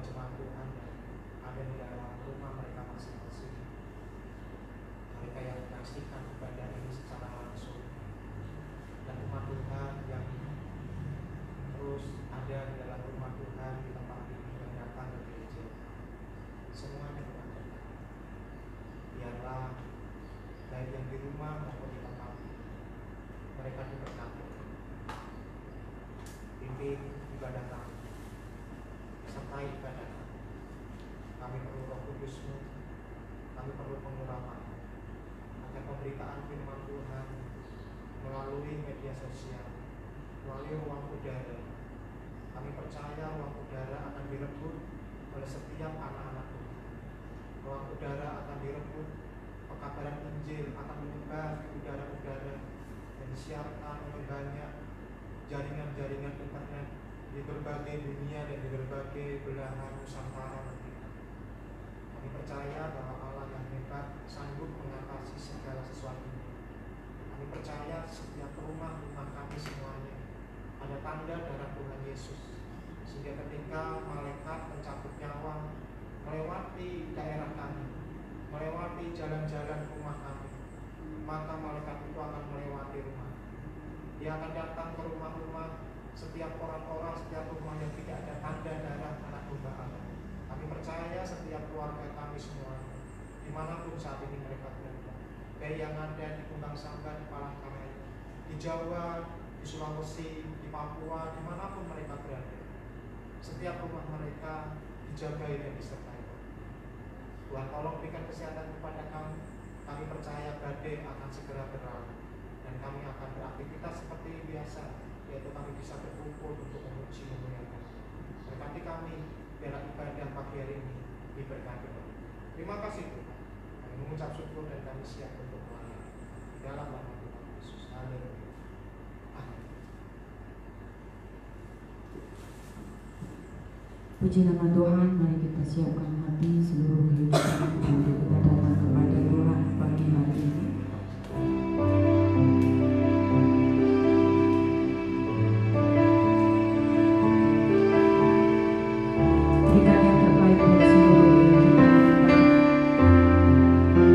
jemaat Tuhan yang ada di dalam rumah mereka masing-masing, mereka yang menyaksikan ibadah ini secara langsung, dan umat Tuhan yang terus ada di dalam rumah Tuhan di tempat ini yang datang ke gereja, semuanya Tuhan berkati. Biarlah baik yang di rumah maupun di tempat ini mereka diberkati. Pimpin ibadah kami, sertai ibadah kami. Kami perlu Roh Kudus-Mu, kami perlu pengurapan agar pemberitaan firman Tuhan melalui media sosial, melalui ruang udara. Kami percaya ruang udara akan direbut oleh setiap anak-anak Tuhan. Ruang udara akan direbut, pekabaran Injil akan menyebar di udara-udara dan disiarkan oleh banyak jaringan-jaringan internet di berbagai dunia dan di berbagai belahan Nusantara nanti. Kami percaya bahwa Allah yang hebat sanggup mengatasi segala sesuatunya. Kami percaya setiap rumah-rumah kami semuanya ada tanda darah Tuhan Yesus, sehingga ketika malaikat pencabut nyawa melewati daerah kami, melewati jalan-jalan rumah kami, maka malaikat itu akan melewati rumah. Dia akan datang ke rumah-rumah setiap orang-orang, setiap rumah yang tidak ada tanda darah anak domba Allah. Kami percaya setiap keluarga kami semua, dimanapun saat ini mereka berada, baik yang ada di Kumbang Sangga, di Palangkaraya, di Jawa, di Sulawesi, di Papua, dimanapun mereka berada, setiap rumah mereka dijagai dan disertai. Tuhan tolong berikan kesehatan kepada kami. Kami percaya badai akan segera berlalu dan kami akan beraktivitas seperti biasa, yaitu kami bisa berkumpul untuk memuji memuliakan. Berkati kami, biarlah ibadah pagi hari ini diberkati. Terima kasih Tuhan. Kami mengucap syukur dan kami siap untuk melayani di dalam nama Tuhan Yesus. Haleluya. Amin. Puji nama Tuhan, mari kita siapkan hati seluruh kehidupan untuk kita datang kepada Tuhan pagi hari ini. Berikan yang terbaik dari seluruh yang kita lakukan.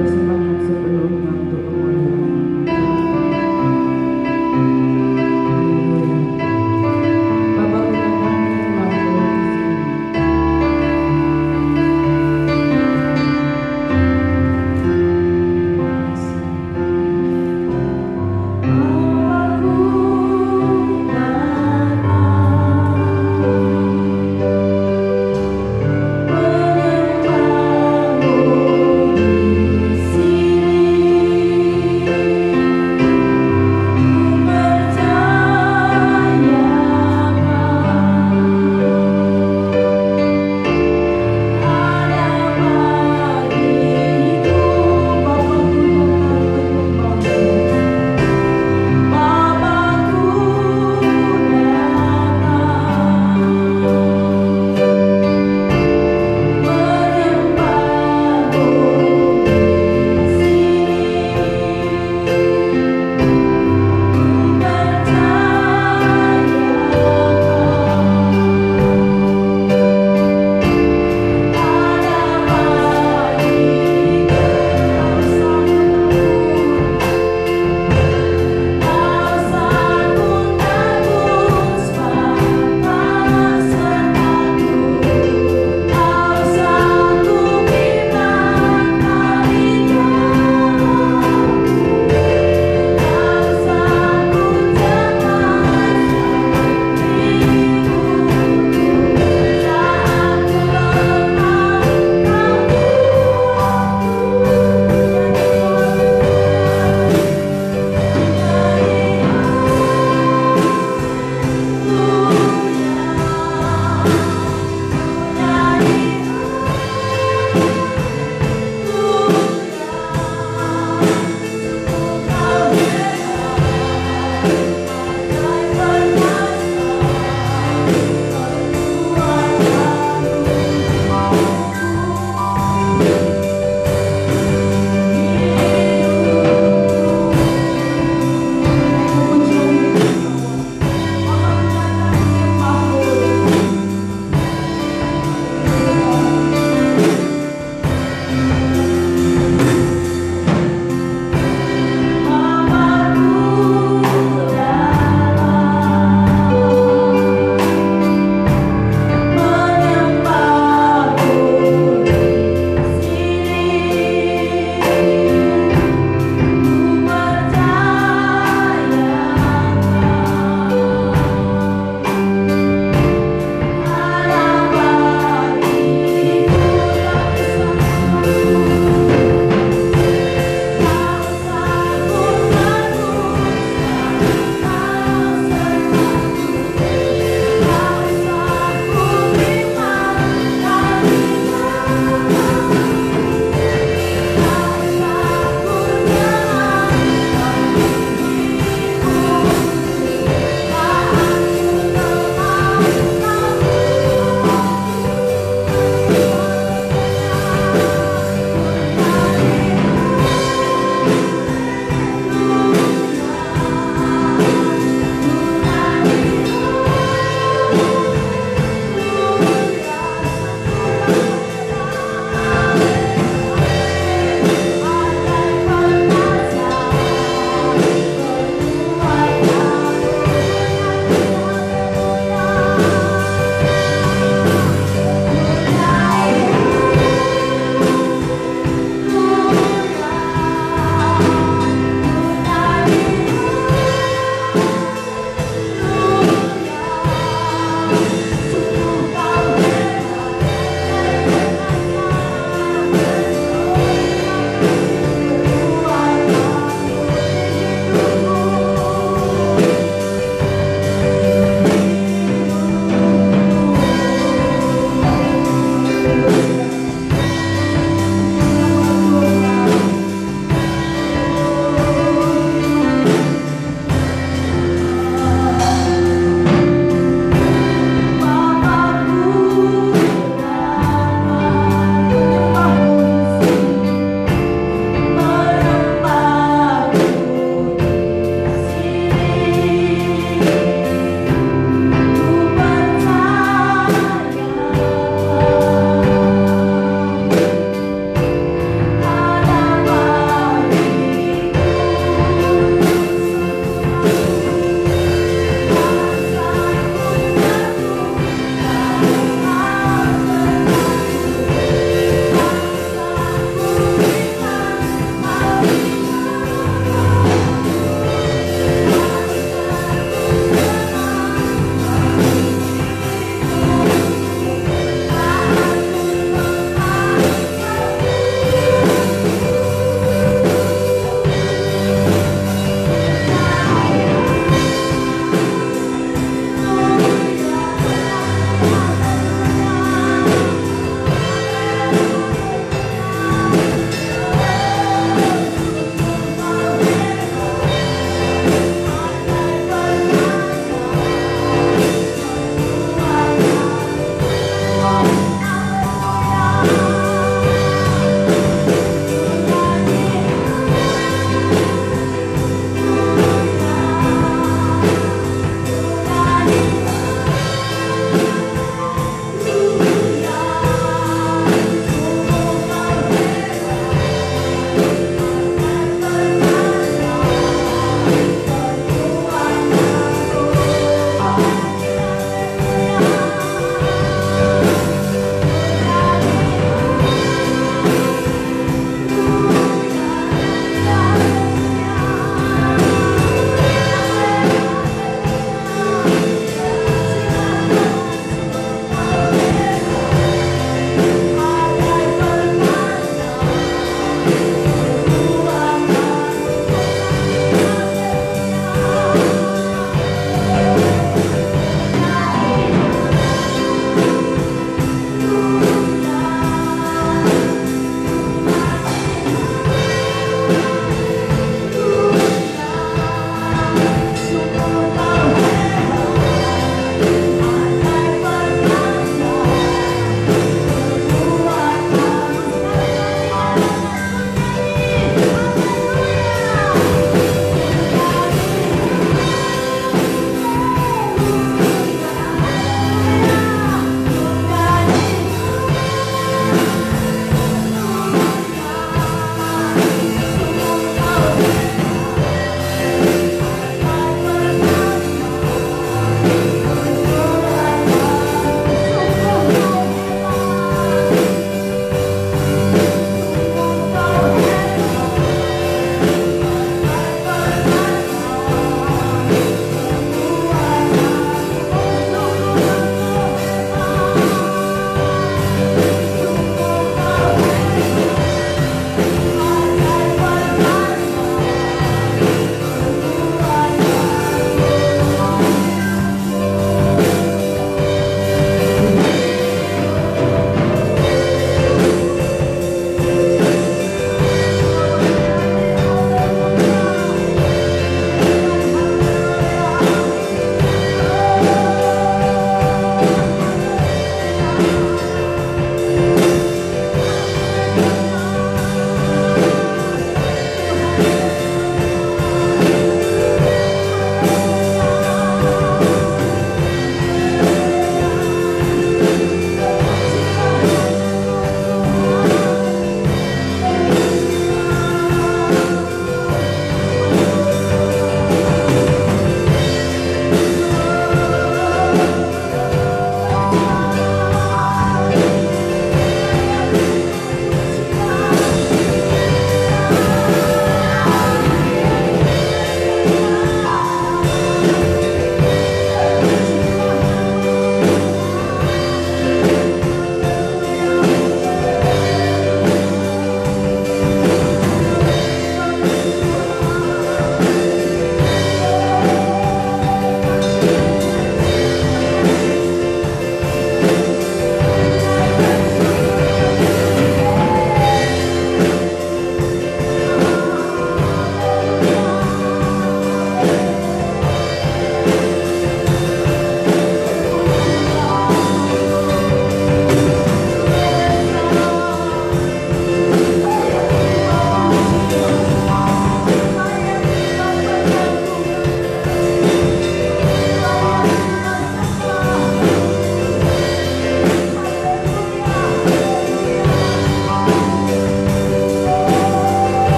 Persembahkan sebelumnya untuk kemuliaan Tuhan. Bapa kita kami telah berada di sini.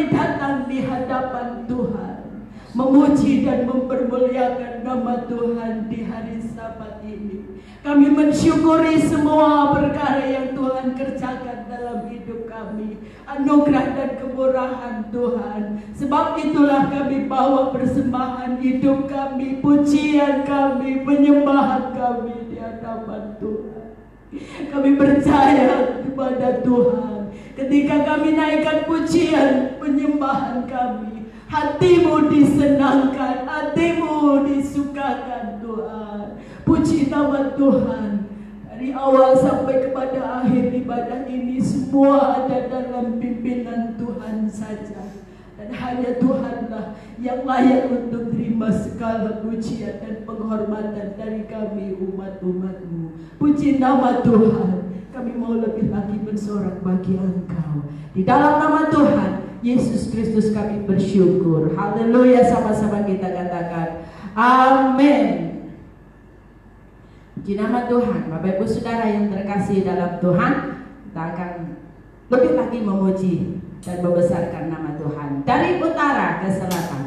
kami datang di hadapan Tuhan, memuji dan mempermuliakan nama Tuhan di hari Sabat ini. Kami mensyukuri semua perkara yang Tuhan kerjakan dalam hidup kami, anugerah dan kemurahan Tuhan. Sebab itulah kami bawa persembahan hidup kami, pujian kami, penyembahan kami di hadapan Tuhan. Kami percaya kepada Tuhan. Ketika kami naikkan pujian, penyembahan kami, hatimu disenangkan, hatimu disukakan Tuhan. Puji nama Tuhan. Dari awal sampai kepada akhir ibadah ini, semua ada dalam pimpinan Tuhan saja. Dan hanya Tuhanlah yang layak untuk terima segala pujian dan penghormatan dari kami umat-umat-Mu. Puji nama Tuhan. Kami mau lebih lagi bersorak bagi Engkau. Di dalam nama Tuhan Yesus Kristus kami bersyukur. Haleluya, sama-sama kita katakan amin. Puji nama Tuhan. Bapak Ibu Saudara yang terkasih dalam Tuhan, kita akan lebih lagi memuji dan membesarkan nama Tuhan. Dari utara ke selatan.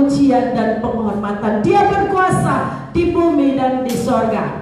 pujian dan penghormatan. Dia berkuasa di bumi dan di sorga.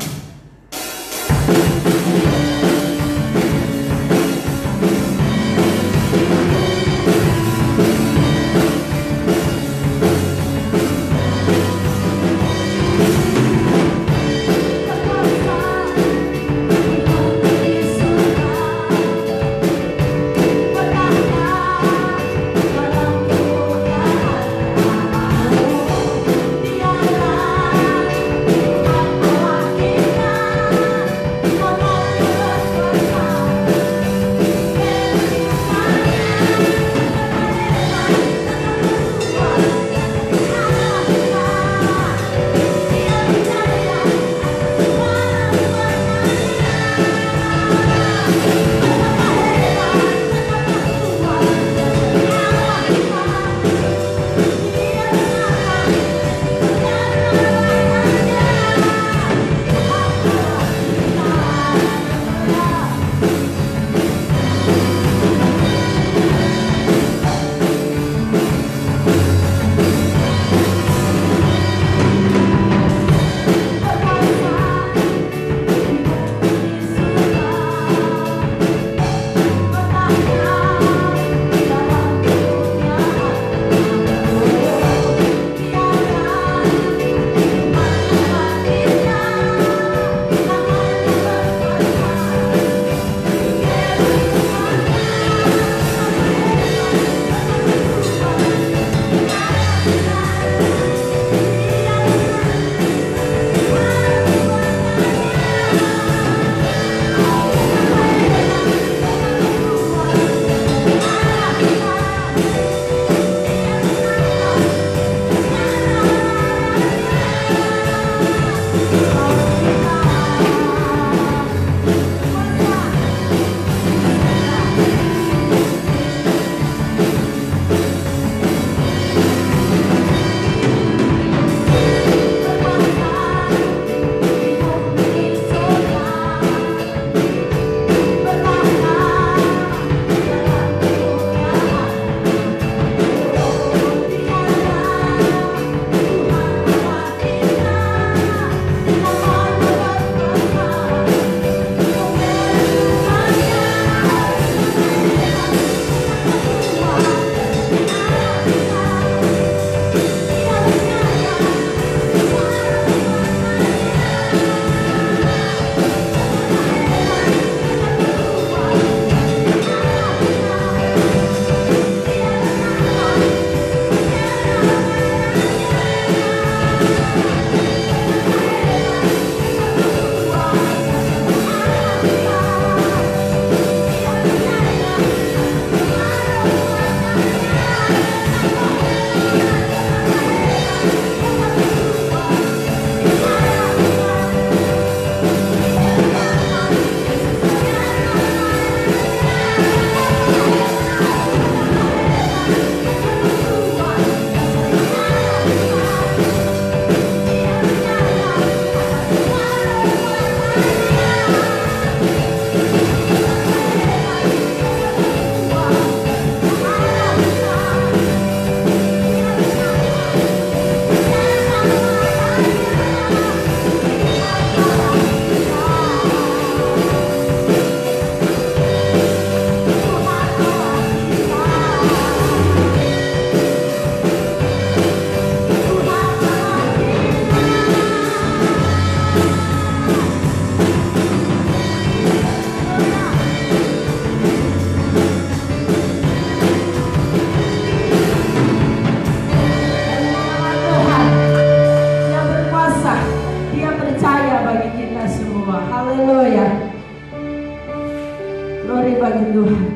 Tuhan.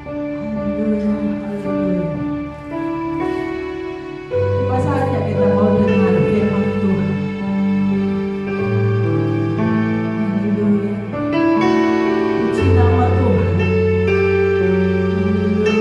Haleluya, haleluya. Tiba saja kita mau dengar firman Tuhan. Haleluya. Puji nama Tuhan. Haleluya.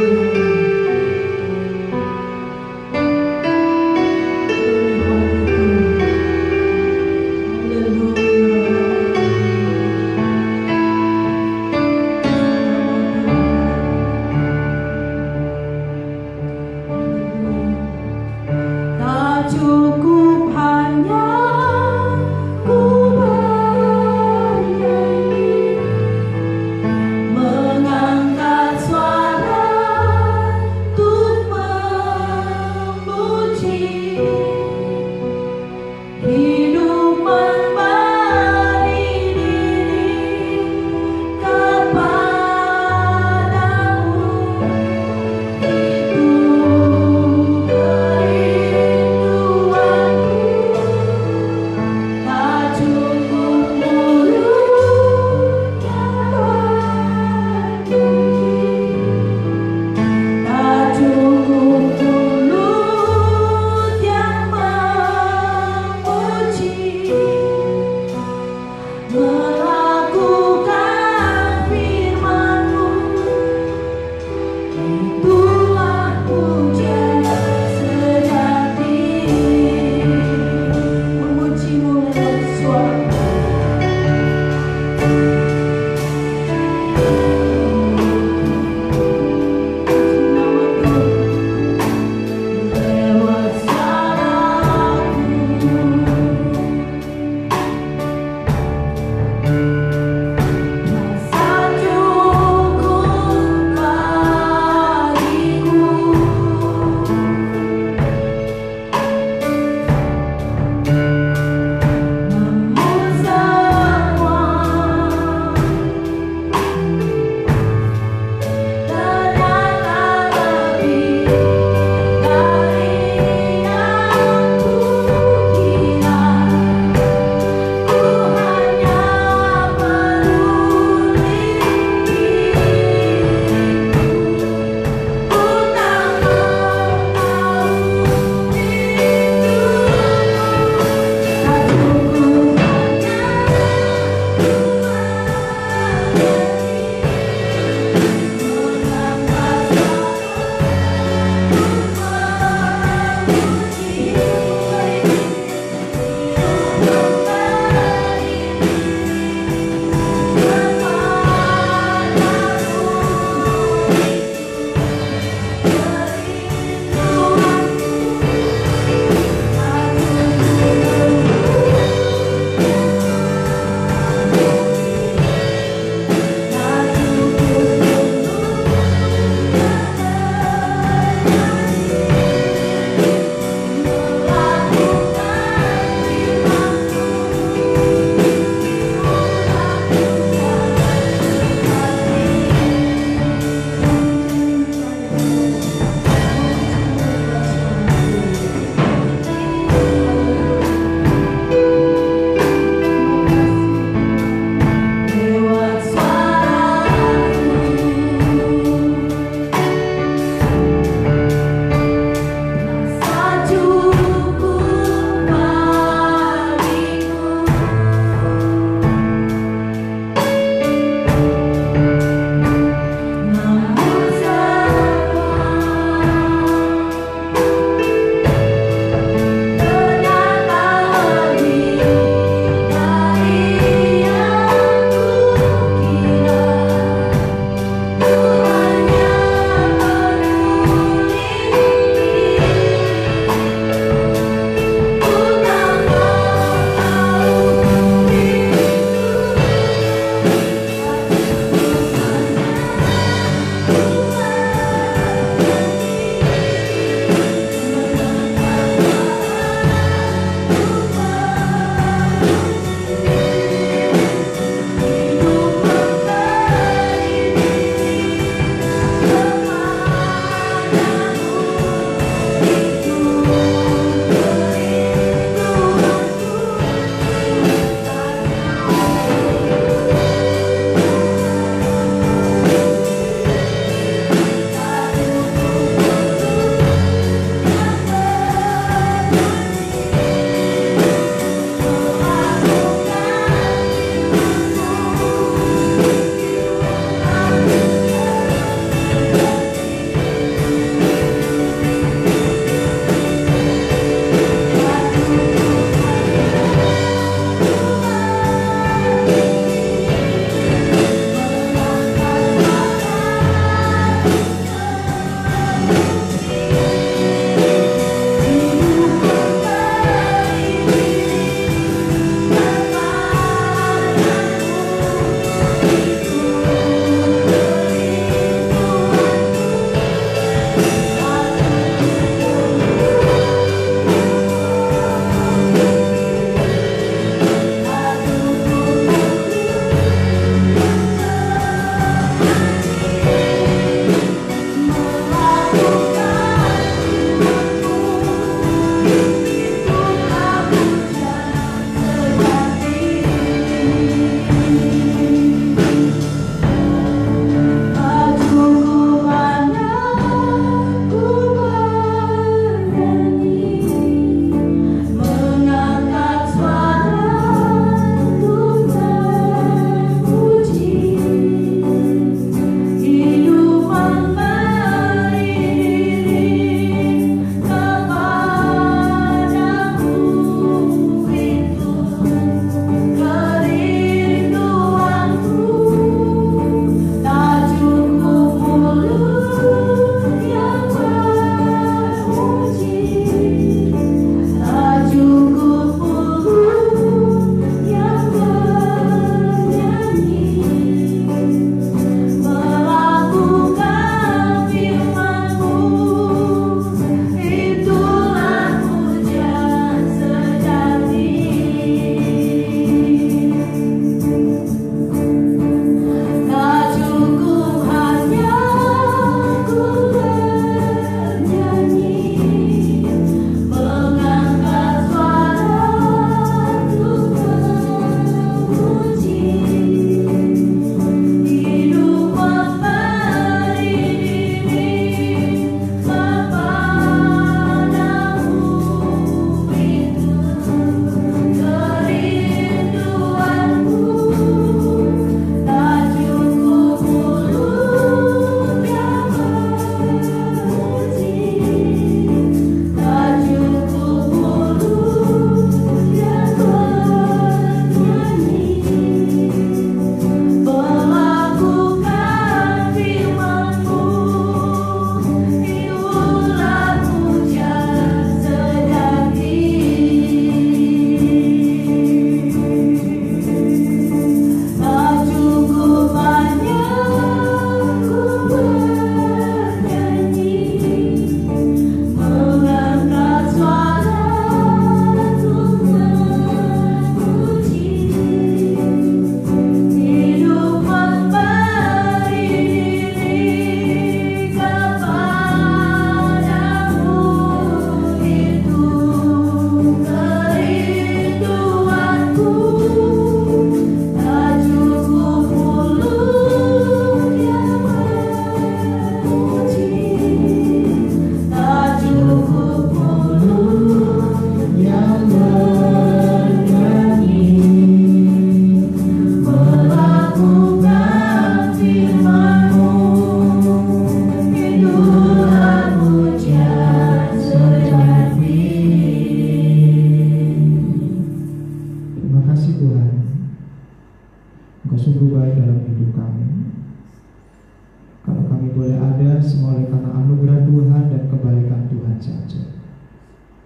semua oleh karena anugerah Tuhan dan kebaikan Tuhan saja.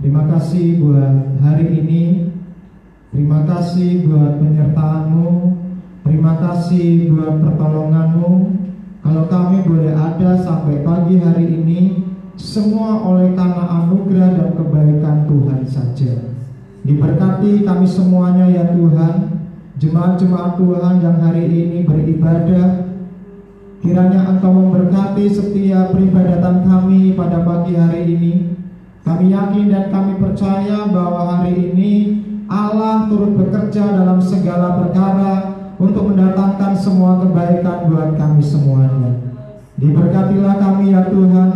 Terima kasih buat hari ini. Terima kasih buat penyertaan-Mu. Terima kasih buat pertolongan-Mu. Kalau kami boleh ada sampai pagi hari ini, semua oleh karena anugerah dan kebaikan Tuhan saja. Diberkati kami semuanya ya Tuhan. Jemaat-jemaat Tuhan yang hari ini beribadah, kiranya Engkau memberkati setiap peribadatan kami pada pagi hari ini. Kami yakin dan kami percaya bahwa hari ini Allah turut bekerja dalam segala perkara untuk mendatangkan semua kebaikan buat kami semuanya. Diberkatilah kami ya Tuhan,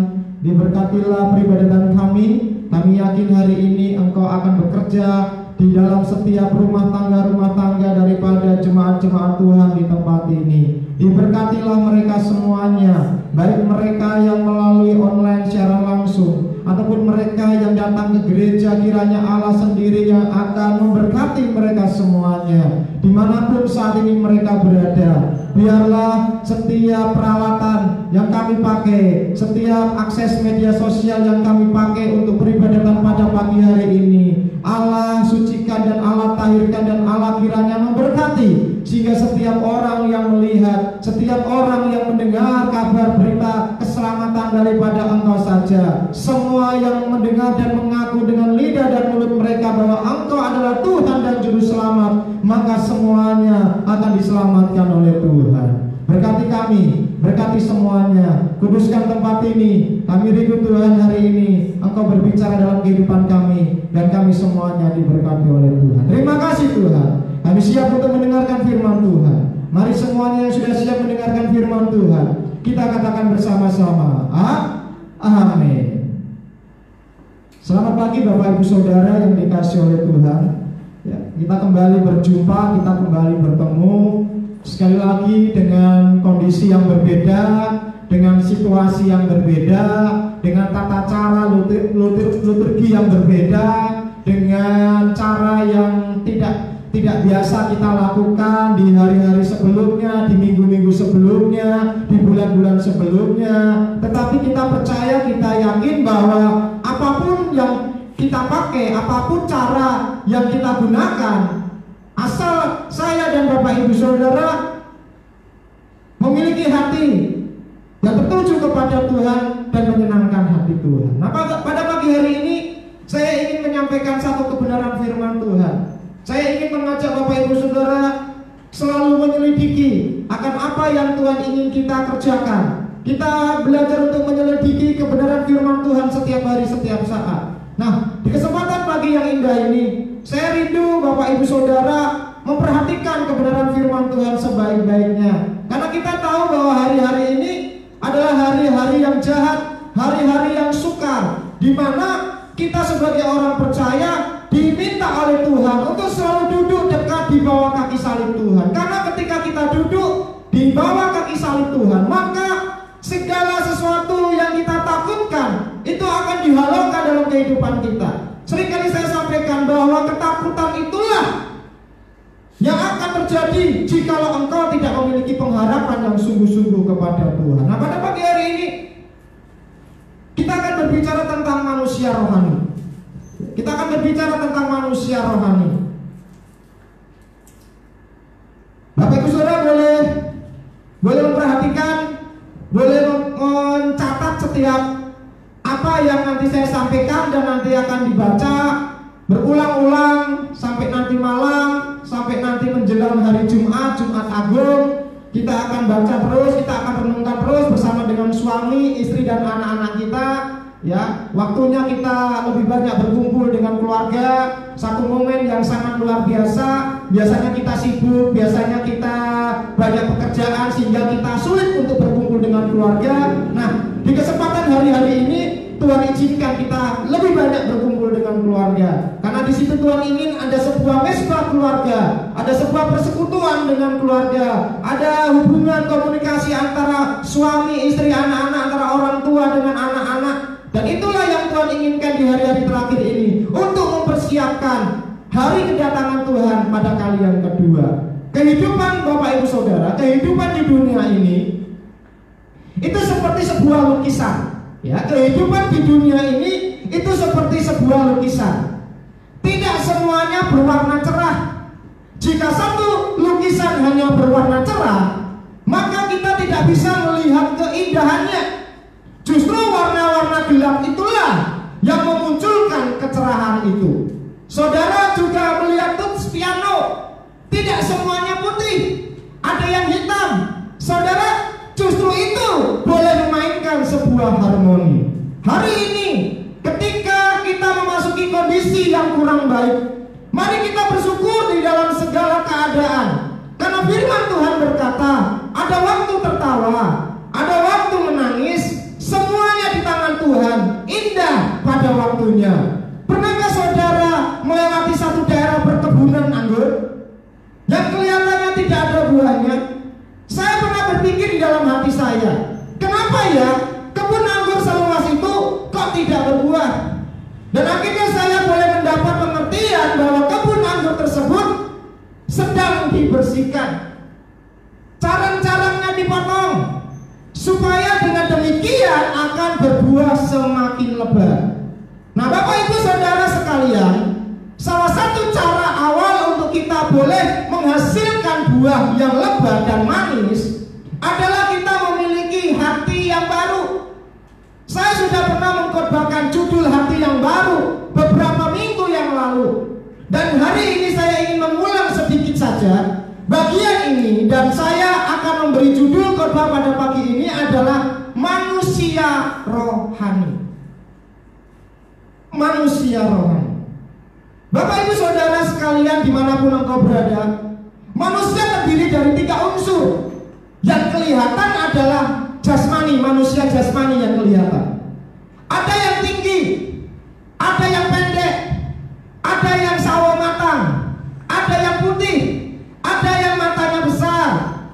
diberkatilah peribadatan kami. Kami yakin hari ini Engkau akan bekerja di dalam setiap rumah tangga daripada jemaat-jemaat Tuhan di tempat ini. Diberkatilah mereka semuanya, baik mereka yang melalui online secara langsung ataupun mereka yang datang ke gereja. Kiranya Allah sendiri yang akan memberkati mereka semuanya dimanapun saat ini mereka berada. Biarlah setiap peralatan yang kami pakai, setiap akses media sosial yang kami pakai untuk peribadatan pada pagi hari ini, Allah sucikan dan Allah tahirkan dan Allah kiranya memberkati, sehingga setiap orang yang melihat, setiap orang yang mendengar kabar berita keselamatan daripada Engkau saja, semua yang mendengar dan mengaku dengan lidah dan mulut mereka bahwa Engkau adalah Tuhan dan Juru Selamat, maka semuanya akan diselamatkan oleh Tuhan. Berkati kami, berkati semuanya, kuduskan tempat ini. Kami rindu Tuhan hari ini Engkau berbicara dalam kehidupan kami, dan kami semuanya diberkati oleh Tuhan. Terima kasih Tuhan. Kami siap untuk mendengarkan firman Tuhan. Mari semuanya yang sudah siap mendengarkan firman Tuhan, kita katakan bersama-sama, amin. Selamat pagi Bapak Ibu Saudara yang dikasihi oleh Tuhan. Ya, kita kembali berjumpa, kita kembali bertemu sekali lagi dengan kondisi yang berbeda, dengan situasi yang berbeda, dengan tata cara liturgi yang berbeda, dengan cara yang tidak biasa kita lakukan di hari-hari sebelumnya, di minggu-minggu sebelumnya, di bulan-bulan sebelumnya. Tetapi kita percaya, kita yakin bahwa apapun yang kita pakai, apapun cara yang kita gunakan, asal saya dan Bapak Ibu Saudara memiliki hati yang tertuju kepada Tuhan dan menyenangkan hati Tuhan. Nah, pada pagi hari ini saya ingin menyampaikan satu kebenaran firman Tuhan. Saya ingin mengajak Bapak Ibu Saudara selalu menyelidiki akan apa yang Tuhan ingin kita kerjakan. Kita belajar untuk menyelidiki kebenaran firman Tuhan setiap hari, setiap saat. Nah, di kesempatan pagi yang indah ini, saya rindu Bapak Ibu Saudara memperhatikan kebenaran firman Tuhan sebaik-baiknya. Karena kita tahu bahwa hari-hari ini adalah hari-hari yang jahat, hari-hari yang sukar, di mana kita sebagai orang percaya diminta oleh Tuhan untuk selalu duduk dekat di bawah kaki salib Tuhan. Karena ketika kita duduk di bawah kaki salib Tuhan, maka segala sesuatu yang kita takutkan itu akan dihalaukan dalam kehidupan kita. Seringkali saya sampaikan bahwa ketakutan itulah yang akan terjadi jikalau engkau tidak memiliki pengharapan yang sungguh-sungguh kepada Tuhan. Nah, pada pagi hari ini kita akan berbicara tentang manusia rohani. Kita akan berbicara tentang manusia rohani. Bapak Ibu Saudara boleh memperhatikan, boleh mencatat setiap apa yang nanti saya sampaikan dan nanti akan dibaca berulang-ulang sampai nanti malam, sampai nanti menjelang hari Jumat Agung. Kita akan baca terus, kita akan renungkan terus bersama dengan suami, istri dan anak-anak kita. Ya, waktunya kita lebih banyak berkumpul dengan keluarga. Satu momen yang sangat luar biasa. Biasanya kita sibuk, biasanya kita banyak pekerjaan sehingga kita sulit untuk berkumpul dengan keluarga. Nah, di kesempatan hari-hari ini Tuhan izinkan kita lebih banyak berkumpul dengan keluarga. Karena di situ Tuhan ingin ada sebuah mesbah keluarga, ada sebuah persekutuan dengan keluarga, ada hubungan komunikasi antara suami, istri, anak-anak, antara orang tua dengan anak-anak. Dan itulah yang Tuhan inginkan di hari-hari terakhir ini, untuk mempersiapkan hari kedatangan Tuhan pada kali yang kedua. Kehidupan Bapak Ibu Saudara, kehidupan di dunia ini itu seperti sebuah lukisan. Ya, kehidupan di dunia ini itu seperti sebuah lukisan. Tidak semuanya berwarna cerah. Jika satu lukisan hanya berwarna cerah, maka kita tidak bisa melihat keindahannya. Justru warna-warna gelap itulah yang memunculkan kecerahan itu. Saudara juga melihat tuts piano, tidak semuanya putih, ada yang hitam. Saudara, justru itu boleh memainkan sebuah harmoni. Hari ini ketika kita memasuki kondisi yang kurang baik, mari kita bersyukur di dalam segala keadaan. Karena firman Tuhan berkata, ada waktu tertawa, ada waktu menangis, semuanya di tangan Tuhan, indah pada waktunya. Pernahkah saudara melewati satu daerah perkebunan anggur yang kelihatannya tidak ada buahnya? Saya pernah berpikir di dalam hati saya, kenapa ya kebun anggur seluas itu kok tidak berbuah? Dan akhirnya saya boleh mendapat pengertian bahwa kebun anggur tersebut sedang dibersihkan, carang-carangnya dipotong, supaya dengan demikian akan berbuah semakin lebat. Nah, Bapak Ibu Saudara sekalian, salah satu cara awal untuk kita boleh menghasilkan buah yang lebat dan manis adalah kita memiliki hati yang baru. Saya sudah pernah mengkhotbahkan judul hati yang baru beberapa minggu yang lalu. Dan hari ini saya ingin mengulang sedikit saja bagian ini, dan saya akan memberi judul khotbah pada pagi ini adalah manusia rohani. Manusia rohani. Bapak Ibu Saudara sekalian dimanapun engkau berada, manusia terdiri dari 3 unsur. Yang kelihatan adalah jasmani, manusia jasmani yang kelihatan. Ada yang tinggi, ada yang pendek, ada yang sawo matang, ada yang putih, ada yang matanya besar,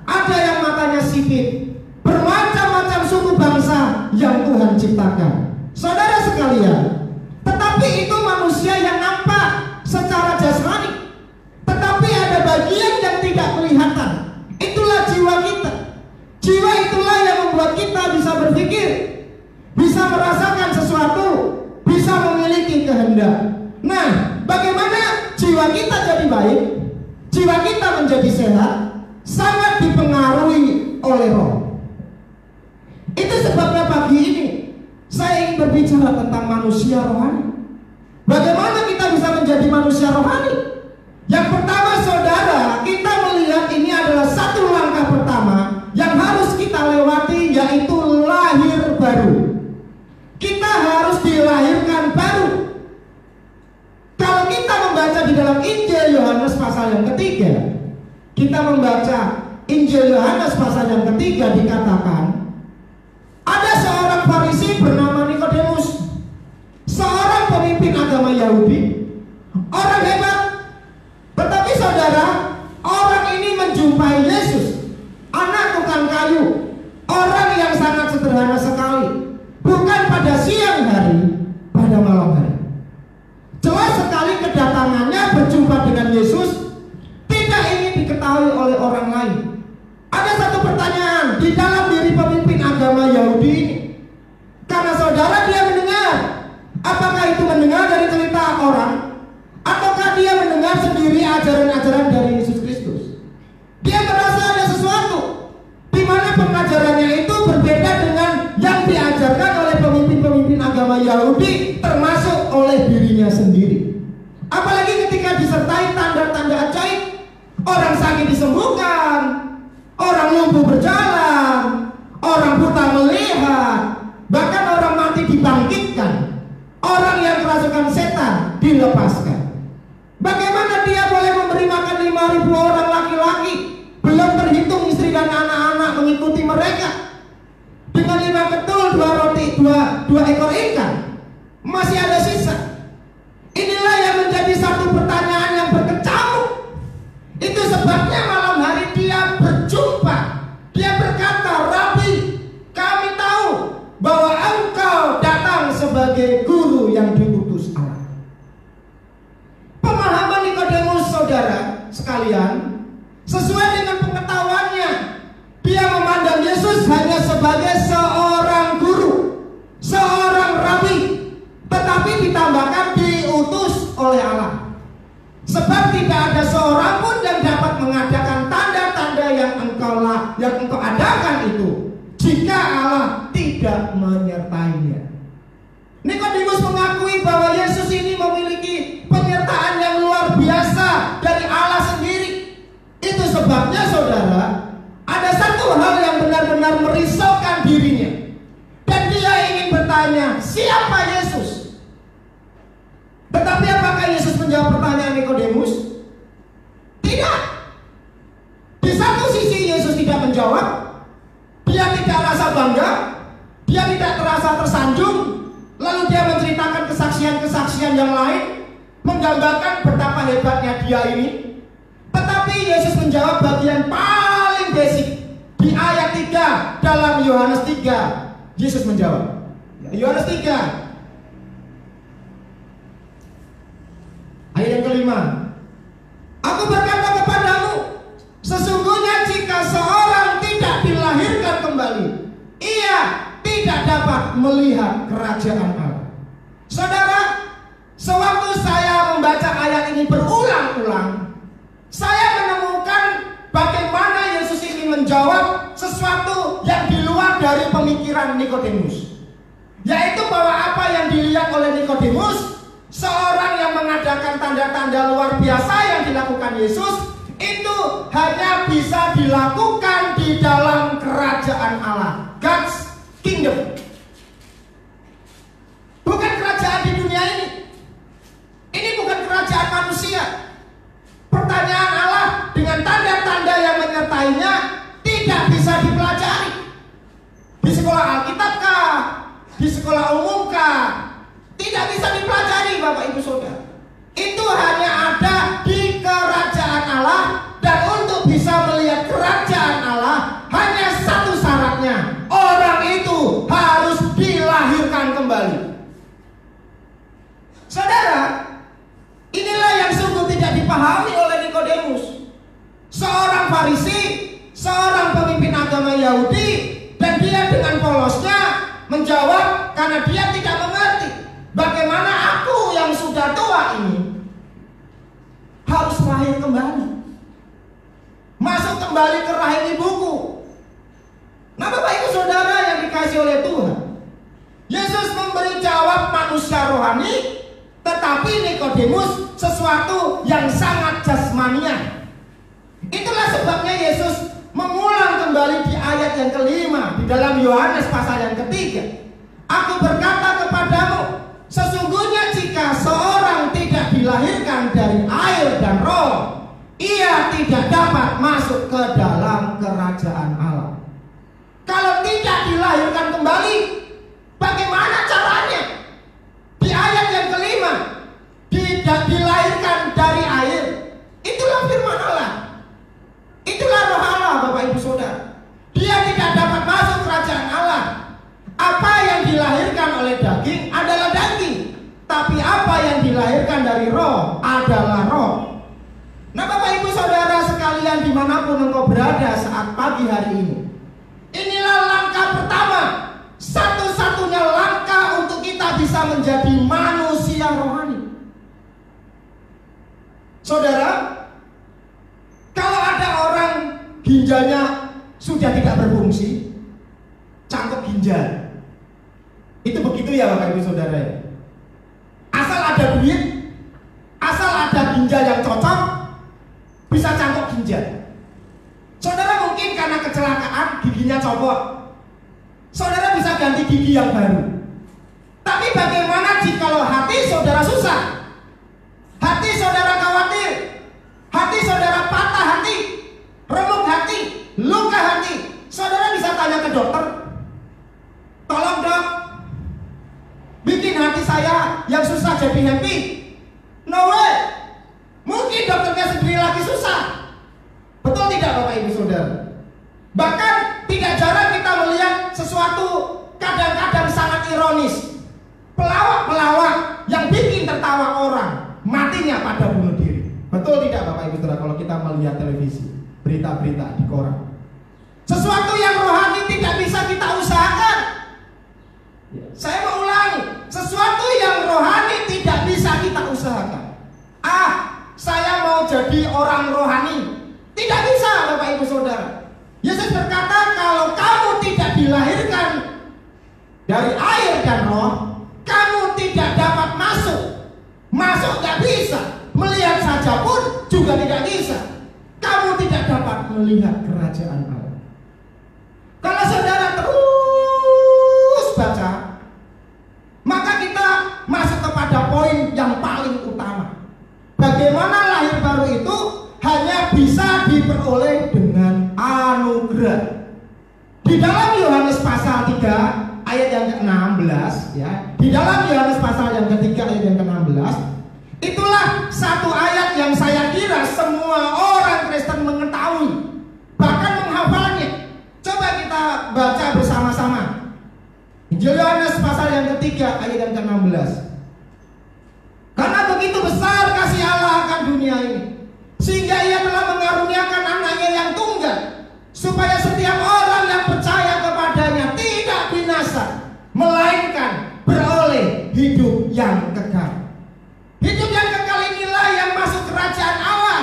ada yang matanya sipit. Bermacam-macam suku bangsa yang Tuhan ciptakan. Saudara sekalian, tetapi itu manusia yang nampak secara jasmani, tetapi ada bagian yang tidak kelihatan. Itulah jiwa kita. Jiwa itulah yang membuat kita bisa berpikir, bisa merasakan sesuatu, bisa memiliki kehendak. Nah, bagaimana jiwa kita jadi baik, jiwa kita menjadi sehat, sangat dipengaruhi oleh roh. Itu sebabnya pagi ini saya ingin berbicara tentang manusia rohani. Bagaimana kita bisa menjadi manusia rohani? Yang pertama saudara, kita melihat ini adalah satu langkah pertama yang harus kita lewati, yaitu lahir baru. Kita harus dilahirkan baru. Kalau kita membaca di dalam Injil Yohanes pasal yang ketiga, kita membaca Injil Yohanes pasal yang ketiga, dikatakan ada seorang Farisi bernama Nikodemus, seorang pemimpin agama Yahudi, orang hebat. Tetapi saudara, orang ini menjumpai Yesus, anak tukang kayu, orang yang sangat sederhana sekali, bukan pada siang hari, pada malam hari. Jelas sekali kedatangannya berjumpa dengan Yesus tidak ingin diketahui oleh orang lain. Ada satu pertanyaan di dalam diri pemimpin agama Yahudi ini, karena saudara dia mendengar. Apakah itu mendengar dari cerita orang, ataukah dia mendengar sendiri ajaran-ajaran dari Yesus Kristus? Dia merasa ada sesuatu di mana pengajarannya itu berbeda dengan yang diajarkan oleh pemimpin-pemimpin agama Yahudi, termasuk oleh dirinya sendiri. Apalagi ketika disertai tanda-tanda ajaib, orang sakit disembuhkan, orang lumpuh berjalan, orang buta melihat, bahkan orang mati dibangkitkan, orang yang kerasukan setan dilepaskan. Bagaimana dia boleh memberi makan 5.000 orang laki-laki, belum terhitung istri dan anak-anak mengikuti mereka, dengan 5 ketul, 2 roti, 2 ekor ikan, masih ada sisa. Inilah yang menjadi satu pertanyaan yang berkecamuk. Itu sebabnya malam hari dia berjumpa. Dia berkata, "Rabi, kami tahu bahwa engkau datang sebagai guru yang diutus Allah." Pemahaman Nikodemus saudara sekalian, sesuai dengan pengetahuannya, dia memandang Yesus hanya sebagai seorang lainnya. Nikodemus mengakui bahwa Yesus ini memiliki penyertaan yang luar biasa dari Allah sendiri. Itu sebabnya saudara, ada satu hal yang benar-benar merisaukan dirinya. Dan dia ingin bertanya, siapa Yesus? Tetapi apakah Yesus menjawab pertanyaan Nikodemus? Tidak. Di satu sisi Yesus tidak menjawab. Dia tidak rasa bangga. Dia tidak terasa tersanjung. Lalu dia menceritakan kesaksian-kesaksian yang lain, menggambarkan betapa hebatnya dia ini. Tetapi Yesus menjawab bagian paling basic. Di ayat 3 dalam Yohanes 3, Yesus menjawab. Yohanes 3 ayat yang kelima. Aku berkata kepadamu, sesungguhnya jika seorang tidak dilahirkan kembali, ia tidak dapat melihat kerajaan Allah. Saudara, sewaktu saya membaca ayat ini berulang-ulang, saya menemukan bagaimana Yesus ini menjawab sesuatu yang di luar dari pemikiran Nikodemus, yaitu bahwa apa yang dilihat oleh Nikodemus, seorang yang mengadakan tanda-tanda luar biasa yang dilakukan Yesus, itu hanya bisa dilakukan di dalam kerajaan Allah, God's kingdom. Bukan kerajaan di dunia ini. Ini bukan kerajaan manusia. Pertanyaan Allah dengan tanda-tanda yang menyertainya tidak bisa dipelajari di sekolah Alkitab kah, di sekolah umum kah. Tidak bisa dipelajari Bapak Ibu Saudara. Itu hanya ada di kerajaan Allah. Dan untuk bisa melihat kerajaan Allah, hanya satu syaratnya, orang itu harus dilahirkan kembali. Saudara, inilah yang sungguh tidak dipahami oleh Nikodemus. Seorang Farisi, seorang pemimpin agama Yahudi, dan dia dengan polosnya menjawab karena dia tidak mengerti bagaimana aku yang sudah tua ini harus lahir kembali, masuk kembali ke rahim ibuku. Nah Bapak Ibu Saudara yang dikasihi oleh Tuhan, Yesus memberi jawab manusia rohani, tetapi Nikodemus sesuatu yang sangat jasmania. Itulah sebabnya Yesus mengulang kembali di ayat yang kelima di dalam Yohanes pasal yang ketiga. Aku berkata kepadamu, sesungguhnya jika seorang tidak dilahirkan dari air dan roh, ia tidak dapat masuk ke dalam kerajaan Allah. Kalau tidak dilahirkan kembali, bagaimana caranya? Di ayat yang kelima, tidak dilahirkan dari air. Itulah firman Allah. Itulah roh Allah Bapak Ibu Saudara. Dia tidak dapat masuk kerajaan Allah. Apa yang dilahirkan oleh daging adalah daging, tapi apa yang dilahirkan dari roh adalah roh. Nah Bapak Ibu Saudara sekalian dimanapun engkau berada saat pagi hari ini, inilah langkah pertama, satu-satunya langkah untuk kita bisa menjadi manusia rohani. Saudara, kalau ada orang ginjalnya sudah tidak berfungsi, cangkok ginjal, itu begitu ya Bapak Ibu Saudara. Asal ada duit, asal ada ginjal yang cocok, bisa cangkok ginjal. Saudara mungkin karena kecelakaan giginya copot, saudara bisa ganti gigi yang baru. Tapi bagaimana jikalau hati saudara susah, hati saudara khawatir, hati saudara patah hati, remuk hati, luka hati, saudara bisa tanya ke dokter, tolong dok, bikin hati saya yang susah jadi happy. No way. Mungkin dokternya sendiri lagi susah. Betul tidak Bapak Ibu Saudara? Bahkan tidak jarang kita melihat sesuatu kadang-kadang sangat ironis. Pelawak-pelawak yang bikin tertawa orang, matinya pada bunuh diri. Betul tidak Bapak Ibu Saudara kalau kita melihat televisi, berita-berita di koran? Sesuatu yang rohani tidak bisa kita usahakan. Saya mau ulangi, sesuatu yang rohani tidak bisa kita usahakan. Saya mau jadi orang rohani, tidak bisa Bapak Ibu Saudara. Yesus berkata, kalau kamu tidak dilahirkan dari air dan masuk nggak bisa, melihat saja pun juga tidak bisa. Kamu tidak dapat melihat kerajaan Allah. Kalau saudara terus baca, maka kita masuk kepada poin yang paling utama. Bagaimana lahir baru itu hanya bisa diperoleh dengan anugerah. Di dalam Yohanes pasal 3 ayat yang ke-16 ya. Di dalam Yohanes pasal yang ketiga ayat yang ke-16, itulah satu ayat yang saya kira semua orang Kristen mengetahui, bahkan menghafalnya. Coba kita baca bersama-sama. Injil Yohanes pasal yang ketiga ayat yang ke-16. Karena begitu besar kasih Allah akan dunia ini, sehingga Ia telah mengaruniakan anaknya yang tunggal, supaya setiap orang yang percaya kepadanya tidak binasa, melainkan beroleh hidup yang kekal. Hidup yang kekal inilah yang masuk kerajaan Allah.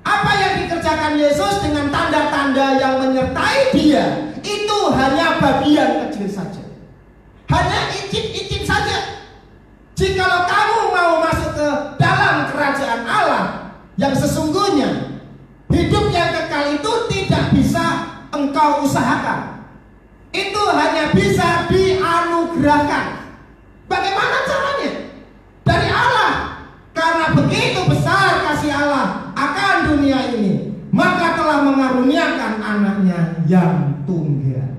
Apa yang dikerjakan Yesus dengan tanda-tanda yang menyertai Dia, itu hanya bagian kecil saja, hanya icip-icip saja. Jikalau kamu mau masuk ke dalam kerajaan Allah yang sesungguhnya, hidup yang kekal itu tidak bisa engkau usahakan. Itu hanya bisa dianugerahkan. Bagaimana caranya? Dari Allah. Karena begitu besar kasih Allah akan dunia ini, maka telah mengaruniakan anaknya yang tunggal.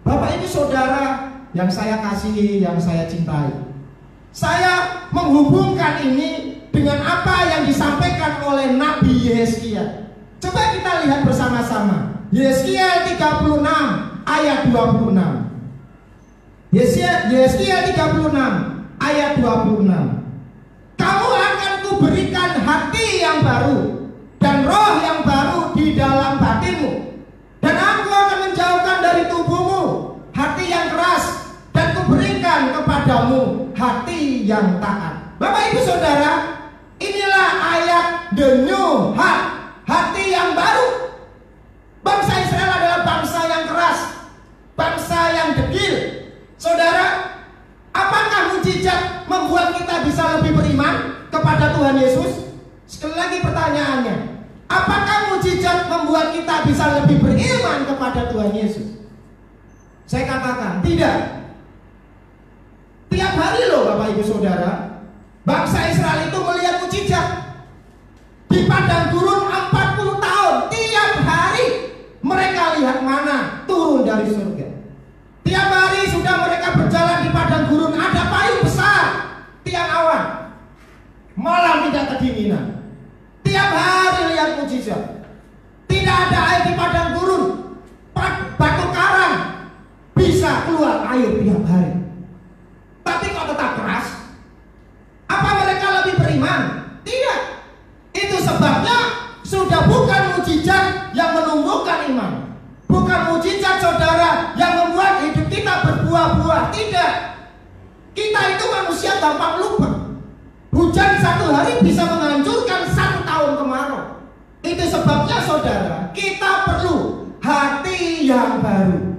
Bapak Ibu Saudara yang saya kasihi, yang saya cintai, saya menghubungkan ini dengan apa yang disampaikan oleh Nabi Yesaya. Coba kita lihat bersama-sama. Yesaya 36 ayat 26. Yesaya 36 ayat 26. Kamu akan kuberikan hati yang baru dan roh yang baru di dalam batinmu, dan aku akan menjauhkan dari tubuhmu hati yang keras, dan kuberikan kepadamu hati yang taat. Bapak Ibu Saudara, inilah ayat the new heart, hati yang baru. Bangsa Israel adalah bangsa yang keras, bangsa yang degil. Saudara, apakah mujizat membuat kita bisa lebih beriman kepada Tuhan Yesus? Sekali lagi pertanyaannya, apakah mujizat membuat kita bisa lebih beriman kepada Tuhan Yesus? Saya katakan tidak. Tiap hari loh Bapak Ibu Saudara, bangsa Israel itu melihat mujizat di padang gurun 40 tahun. Tiap hari mereka lihat mana turun dari surga. Tiap hari sudah mereka berjalan di padang gurun, ada payung besar, tiang awan, malam tidak kedinginan. Tiap hari lihat mujizat. Tidak ada air di padang gurun, batu karang bisa keluar air tiap hari. Tapi kok tetap keras? Apa mereka lebih beriman? Tidak. Itu sebabnya sudah bukan mujizat yang menumbuhkan iman, bukan mujizat saudara yang membuat hidup kita berbuah-buah. Tidak. Kita itu manusia gampang lupa. Hujan satu hari bisa menghancurkan 1 tahun kemarau. Itu sebabnya saudara, kita perlu hati yang baru.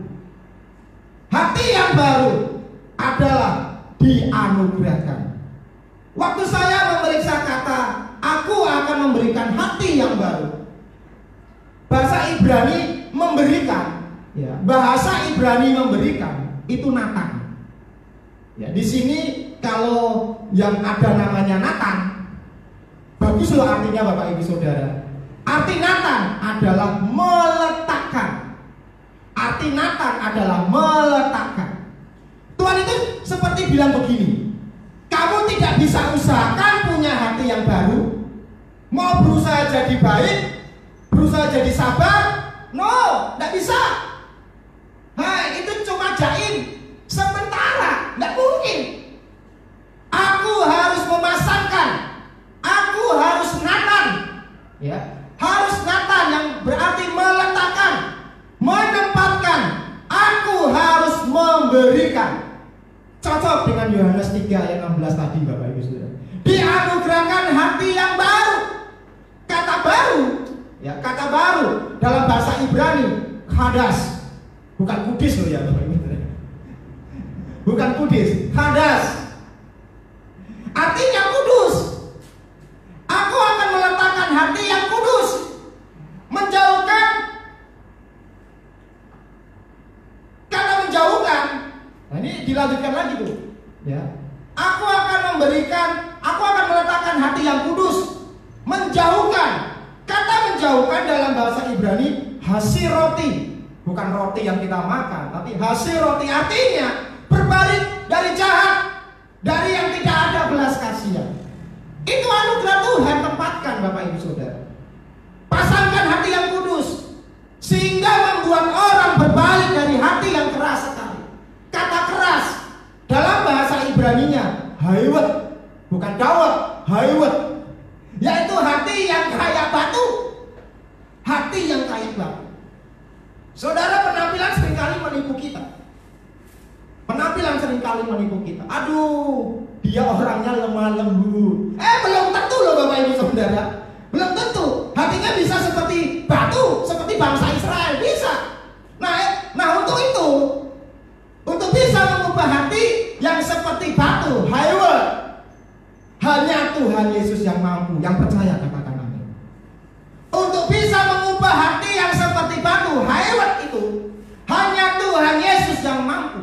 Hati yang baru adalah dianugerahkan. Waktu saya memeriksa kata aku akan memberikan hati yang baru, bahasa Ibrani memberikan, ya, bahasa Ibrani memberikan itu Natan. Ya, di sini kalau yang ada namanya Natan, bagus loh artinya Bapak Ibu Saudara. Arti Natan adalah meletakkan. Arti Natan adalah meletakkan. Tuhan itu seperti bilang begini, kamu tidak bisa usahakan punya hati yang baru. Mau berusaha jadi baik, berusaha jadi sabar, no, tidak bisa. Nah, itu cuma jaim sementara, tidak mungkin. Aku harus memasangkan, aku harus Natan, ya, harus Natan yang berarti meletakkan, menempatkan. Aku harus memberikan. Cocok dengan Yohanes 3 ayat 16 tadi Bapak Ibu Saudara. Dianugerahkan hati yang baru. Kata baru, ya, kata baru dalam bahasa Ibrani hadas. Bukan kudis loh ya Bapak Ibu Saudara. Bukan kudis, hadas. Artinya kudus. Ya. Aku akan meletakkan hati yang kudus, menjauhkan. Kata menjauhkan dalam bahasa Ibrani hasiroti, bukan roti yang kita makan, tapi hasiroti, artinya berbalik dari jahat, dari yang tidak ada belas kasihan. Itu anugerah Tuhan, tempatkan Bapak Ibu Saudara. Pasangkan hati yang kudus, sehingga membuat orang berbalik dari hati yang keras sekali. Kata keras dalam bahasa Ibraninya haiwet, bukan dawet, haiwet, yaitu hati yang kayak batu. Hati yang kayak batu. Saudara, penampilan seringkali menipu kita. Aduh, dia orangnya lemah lembut. Belum tentu loh Bapak Ibu Saudara. Belum tentu. Hatinya bisa seperti batu, seperti bangsa Israel, bisa. Nah untuk itu, untuk bisa mengubah hati yang seperti batu, haiwet, hanya Tuhan Yesus yang mampu. Yang percaya katakan amin. Untuk bisa mengubah hati yang seperti batu, haiwet itu, hanya Tuhan Yesus yang mampu.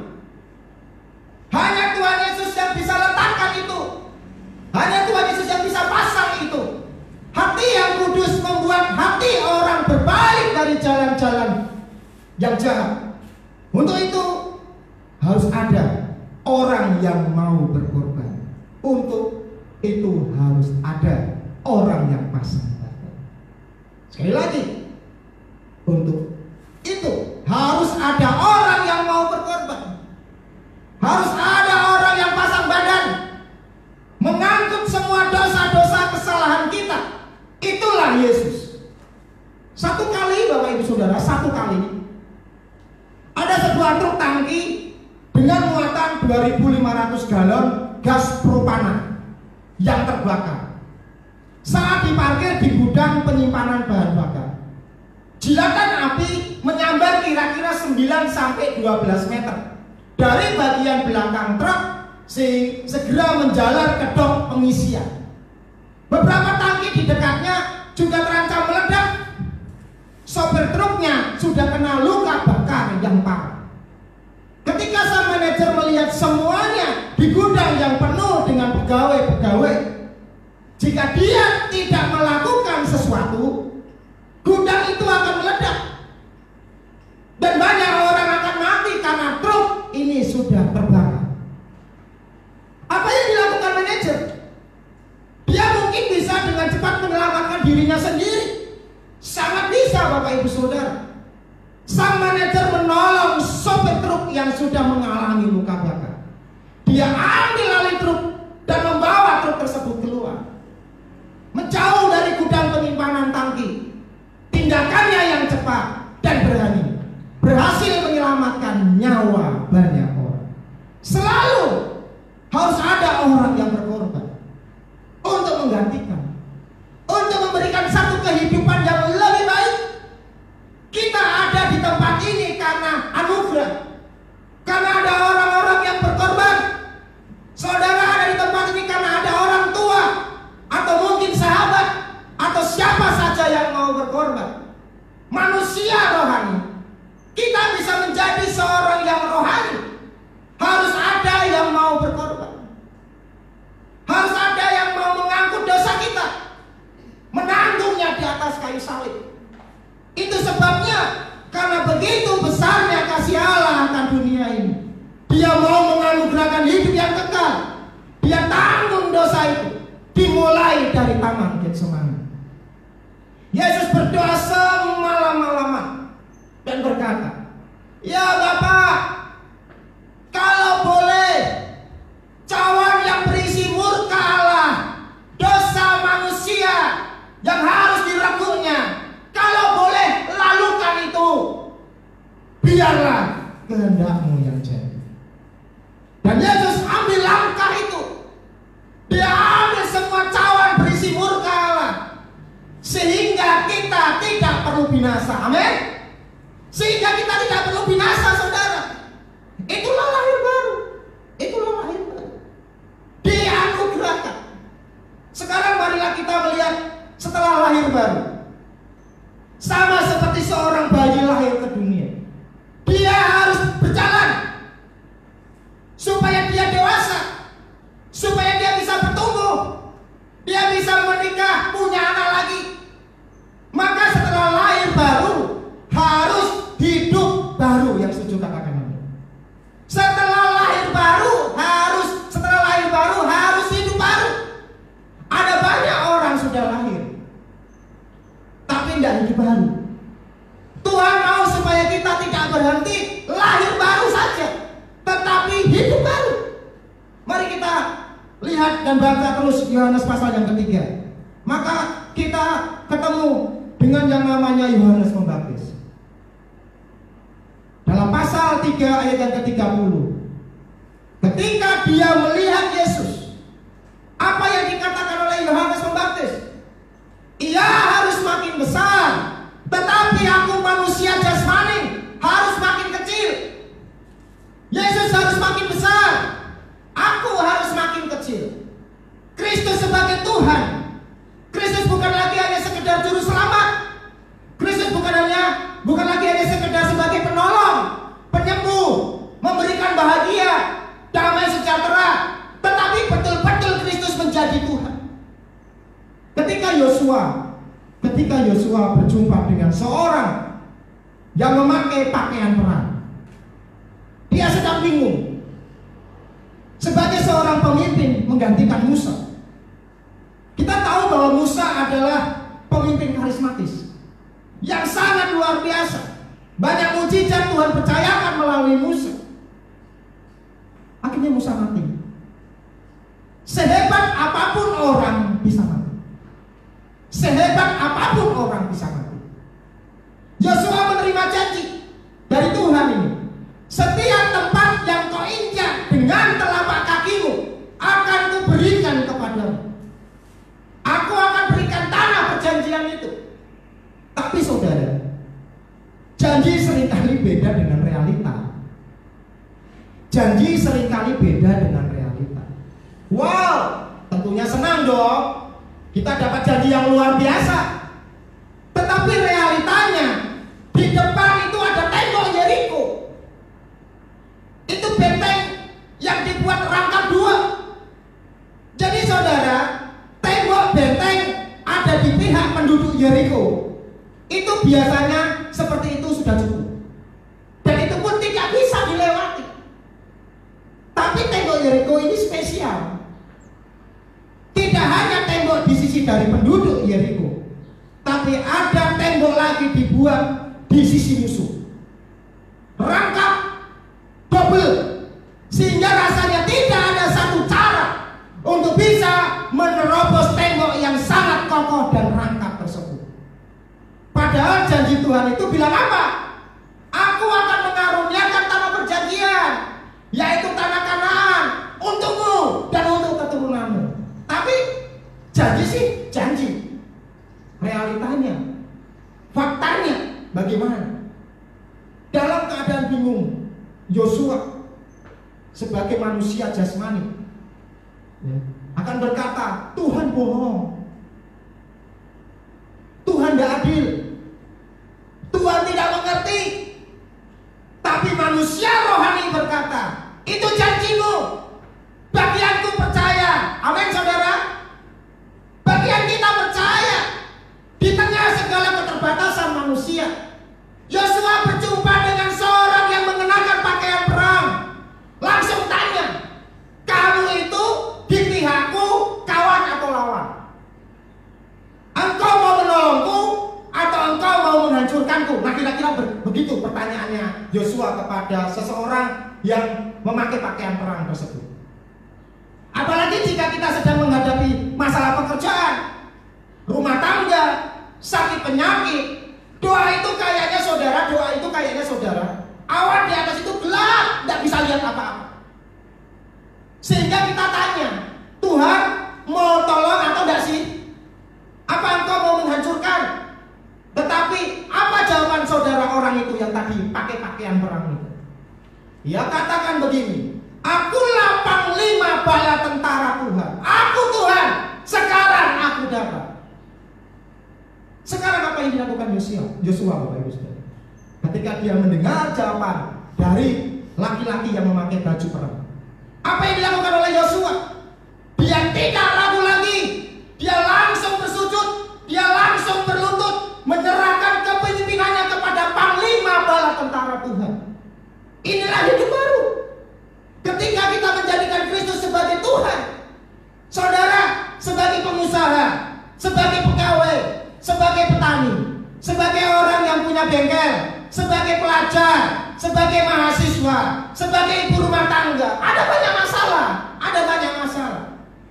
Hanya Tuhan Yesus yang bisa letakkan itu. Hanya Tuhan Yesus yang bisa pasang itu. Hati yang kudus membuat hati orang berbalik dari jalan-jalan yang jahat. Untuk itu harus ada orang yang mau berkorban. Untuk itu harus ada orang yang pasang badan. Sekali lagi, untuk itu harus ada orang yang mau berkorban. Harus ada orang yang pasang badan, mengangkut semua dosa-dosa kesalahan kita. Itulah Yesus. Satu kali Bapak Ibu Saudara, ada sebuah truk tangki dengan muatan 2.500 galon gas propana yang terbakar saat diparkir di gudang penyimpanan bahan bakar. Jilatan api menyambar kira-kira 9-12 meter dari bagian belakang truk, segera menjalar ke dok pengisian. Beberapa tangki di dekatnya juga terancam meledak. Sopir truknya sudah kena luka bakar yang parah. Ketika sang manajer melihat semuanya di gudang yang penuh dengan pegawai-pegawai, jika dia tidak melakukan sesuatu, gudang itu akan meledak dan banyak orang akan mati karena truk ini sudah terbakar. Apa yang dilakukan manajer? Dia mungkin bisa dengan cepat menyelamatkan dirinya sendiri. Sangat bisa Bapak Ibu Saudara. Sang manajer menolong sopir truk yang sudah mengalami luka bakar. Dia ambil alih truk dan membawa truk tersebut keluar, menjauh dari gudang penyimpanan tangki. Tindakannya yang cepat dan berani berhasil menyelamatkan nyawa banyak orang. Selalu harus ada orang yang berkorban untuk menggantikan, untuk memberikan satu kehidupan yang lebih baik. Kita ada di tempat ini karena anugerah, karena ada orang-orang yang berkorban. Saudara ada di tempat ini karena ada orang tua, atau mungkin sahabat, atau siapa saja yang mau berkorban. Manusia rohani. Kita bisa menjadi seorang yang rohani. Harus ada yang mau berkorban. Harus ada yang mau mengangkut dosa kita, menanggungnya di atas kayu salib. Itu sebabnya, karena begitu besarnya kasih Allah akan dunia ini, Dia mau menganugerahkan hidup yang kekal. Dia tanggung dosa itu, dimulai dari taman Getsemani. Yesus berdoa semalam-malaman dan berkata, "Ya Bapa, kalau boleh, cawan yang berisi murka Allah, dosa manusia yang harus direguknya, kalau boleh lalukan itu, biarlah kehendak-Mu yang jadi." Dan Yesus ambil langkah itu. Dia ambil semua cawan berisi murka Allah, sehingga kita tidak perlu binasa. Amin. Sehingga kita tidak perlu binasa, saudara. Itulah lahir baru. Itulah lahir baru. Dianugerahkan. Sekarang marilah kita melihat setelah lahir baru. Sama seperti seorang bayi lahir ke dunia, dia harus berjalan supaya dia dewasa. dia bisa menikah, punya anak lagi. Maka setelah lahir baru harus hidup baru. Yang setuju katakan amin. Setelah lahir baru harus hidup baru. Ada banyak orang sudah lahir tapi tidak hidup baru. Tuhan mau supaya kita tidak berhenti lahir baru saja, tetapi hidup baru. Mari kita lihat dan baca terus Yohanes pasal yang ketiga. Maka kita ketemu dengan yang namanya Yohanes Pembaptis. Dalam pasal 3 ayat yang ke-30, ketika dia melihat Yesus, apa yang dikatakan oleh Yohanes Pembaptis? Ia harus makin besar, tetapi aku manusia jasmani harus makin kecil. Yesus harus makin besar, aku harus makin kecil. Kristus sebagai Tuhan, Kristus bukan lagi hanya sekedar juru selamat. Kristus bukan lagi hanya sekedar sebagai penolong, penyembuh, memberikan bahagia, damai sejahtera, tetapi betul-betul Kristus menjadi Tuhan. Ketika Yosua berjumpa dengan seorang yang memakai pakaian perang, dia sedang bingung. Sebagai seorang pemimpin menggantikan Musa, kita tahu bahwa Musa adalah pemimpin karismatis yang sangat luar biasa. Banyak mujizat Tuhan percayakan melalui Musa. Akhirnya Musa mati. Sehebat apapun orang bisa mati. Sehebat apapun orang bisa mati. Yosua menerima janji dari Tuhan ini. Setiap tempat yang kau injak dengan telapak kakimu akan kuberikan kepadamu. Aku akan berikan tanah perjanjian itu. Tapi saudara, janji seringkali beda dengan realita. Janji seringkali beda dengan realita. Wow, tentunya senang dong, kita dapat janji yang luar biasa. Tetapi realitanya, di depan itu ada tembok Yeriko. Itu benteng yang dibuat rangkap 2. Jadi saudara, tembok benteng ada di pihak penduduk Yeriko. Itu biasanya seperti itu sudah cukup. Dan itu pun tidak bisa dilewati. Tapi tembok Yeriko ini spesial. Tidak hanya tembok di sisi dari penduduk Yeriko, tapi ada tembok lagi dibuat di sisi musuh. Rangkap double, sehingga rasanya tidak ada satu cara untuk bisa menerobos tembok yang sangat kokoh dan rangkap tersebut. Padahal janji Tuhan itu bilang apa? Aku akan mengaruniakan tanah perjanjian, yaitu tanah Kanaan, untukmu dan untuk keturunanmu. Tapi janji sih janji. Realitanya, faktanya bagaimana? Dalam keadaan bingung, Yosua sebagai manusia jasmani akan berkata, Tuhan bohong, Tuhan tidak adil, Tuhan tidak mengerti. Tapi manusia rohani berkata, itu janjimu, bagianku percaya. Amin saudara. Bagian kita percaya. Di tengah segala keterbatasan manusia, Yosua berjumpa dengan seorang yang mengenakan pakaian perang. Langsung tanya, kamu itu di pihakku, kawan atau lawan? Engkau mau menolongku atau engkau mau menghancurkanku? Nah kira-kira begitu pertanyaannya Yosua kepada seseorang yang memakai pakaian perang tersebut. Apalagi jika kita sedang menghadapi masalah pekerjaan, rumah tangga, sakit penyakit. Doa itu kayaknya saudara, awan di atas itu gelap, tidak bisa lihat apa-apa. Sehingga kita tanya, Tuhan mau tolong atau tidak sih? Apa engkau mau menghancurkan? Tetapi apa jawaban saudara orang itu yang tadi pakai pakaian perang itu? Ia katakan begini, aku lapang 5 bala tentara Tuhan. Aku Tuhan, sekarang aku dapat. Sekarang apa yang dilakukan Yosua Bapak Ibu Saudara? Ketika dia mendengar jawaban dari laki-laki yang memakai baju perang, apa yang dilakukan oleh Yosua? Dia tidak ragu lagi. Dia punya bengkel, sebagai pelajar, sebagai mahasiswa, sebagai ibu rumah tangga, ada banyak masalah, ada banyak masalah.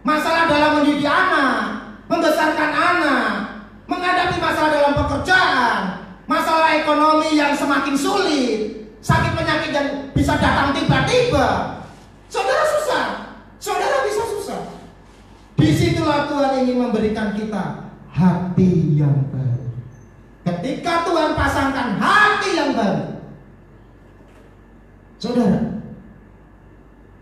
Masalah dalam mendidik anak, membesarkan anak, menghadapi masalah dalam pekerjaan, masalah ekonomi yang semakin sulit, sakit penyakit yang bisa datang tiba-tiba. Saudara susah, saudara bisa susah. Disitulah Tuhan ingin memberikan kita hati yang baru. Ketika Tuhan pasangkan hati yang baru, saudara,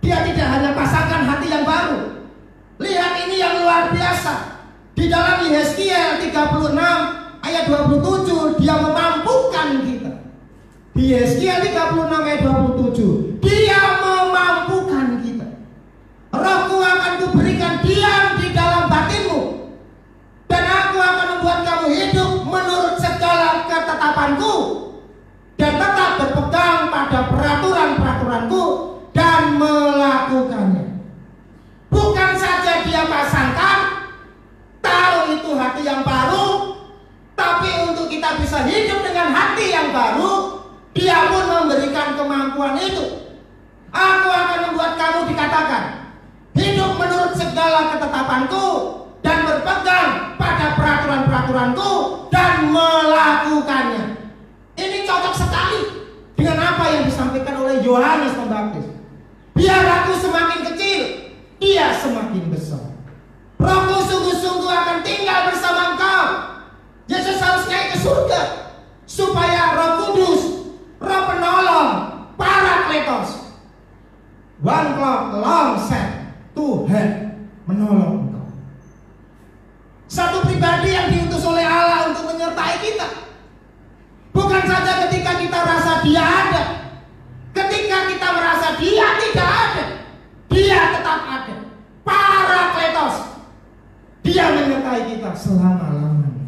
Dia tidak hanya pasangkan hati yang baru. Lihat ini yang luar biasa. Di dalam Yehezkiel 36 ayat 27, Dia memampukan kita. Di Yehezkiel 36 ayat 27, Dia memampukan kita. Rohku akan kuberikan diam di dalam batinmu, dan aku akan membuat kamu hidup menurut segala ketetapanku, dan tetap berpegang pada peraturan-peraturanku dan melakukannya. Bukan saja Dia pasangkan, tahu itu hati yang baru, tapi untuk kita bisa hidup dengan hati yang baru, Dia pun memberikan kemampuan itu. Aku akan membuat kamu dikatakan hidup menurut segala ketetapanku dan berpegang pada peraturan-peraturanku dan melakukannya. Ini cocok sekali dengan apa yang disampaikan oleh Yohanes Pembaptis. Biar aku semakin kecil, Dia semakin besar. Rohku sungguh-sungguh akan tinggal bersama engkau. Yesus harus naik ke surga supaya Roh Kudus, Roh Penolong, Parakletos, one clock long set, Tuhan menolong engkau. Satu pribadi yang diutus oleh Allah untuk menyertai kita. Bukan saja ketika kita rasa Dia ada, ketika kita merasa Dia tidak ada, Dia tetap ada. Parakletos, Dia menyertai kita selama-lamanya.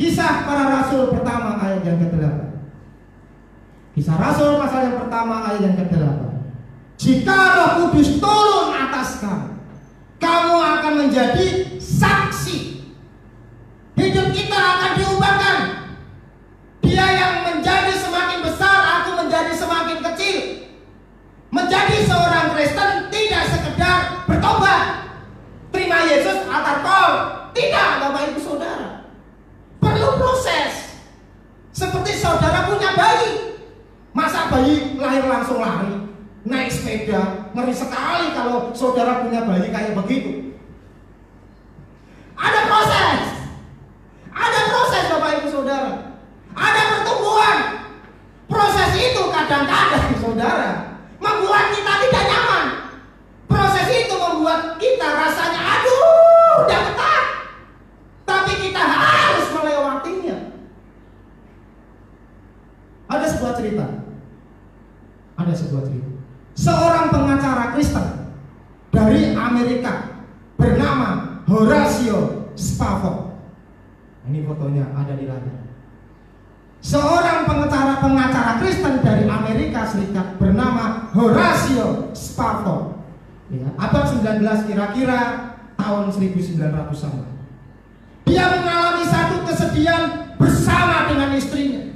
Kisah para Rasul pertama ayat yang ke-8. Kisah Rasul pasal yang pertama ayat yang ke-8. Jika Roh Kudus turun atas kamu, kamu akan menjadi saksi. Hidup kita akan diubahkan. Dia yang menjadi semakin besar, aku menjadi semakin kecil. Menjadi seorang Kristen tidak sekedar bertobat, terima Yesus altar call. Tidak, Bapak Ibu Saudara. Perlu proses. Seperti saudara punya bayi. Masa bayi lahir langsung lari, naik sepeda? Ngeri sekali kalau saudara punya bayi kayak begitu. Ada proses. Ada proses, Bapak Ibu Saudara. Ada pertumbuhan. Proses itu kadang-kadang, saudara, membuat kita tidak nyaman. Proses itu membuat kita rasanya aduh, udah ketat. Tapi kita harus melewatinya. Ada sebuah cerita. Seorang pengacara Kristen dari Amerika bernama Horatio Spafford. Ini fotonya ada di layar. Seorang pengacara Kristen dari Amerika Serikat bernama Horatio Spafford. Ya, abad 19 kira-kira tahun 1900-an. Dia mengalami satu kesedihan bersama dengan istrinya.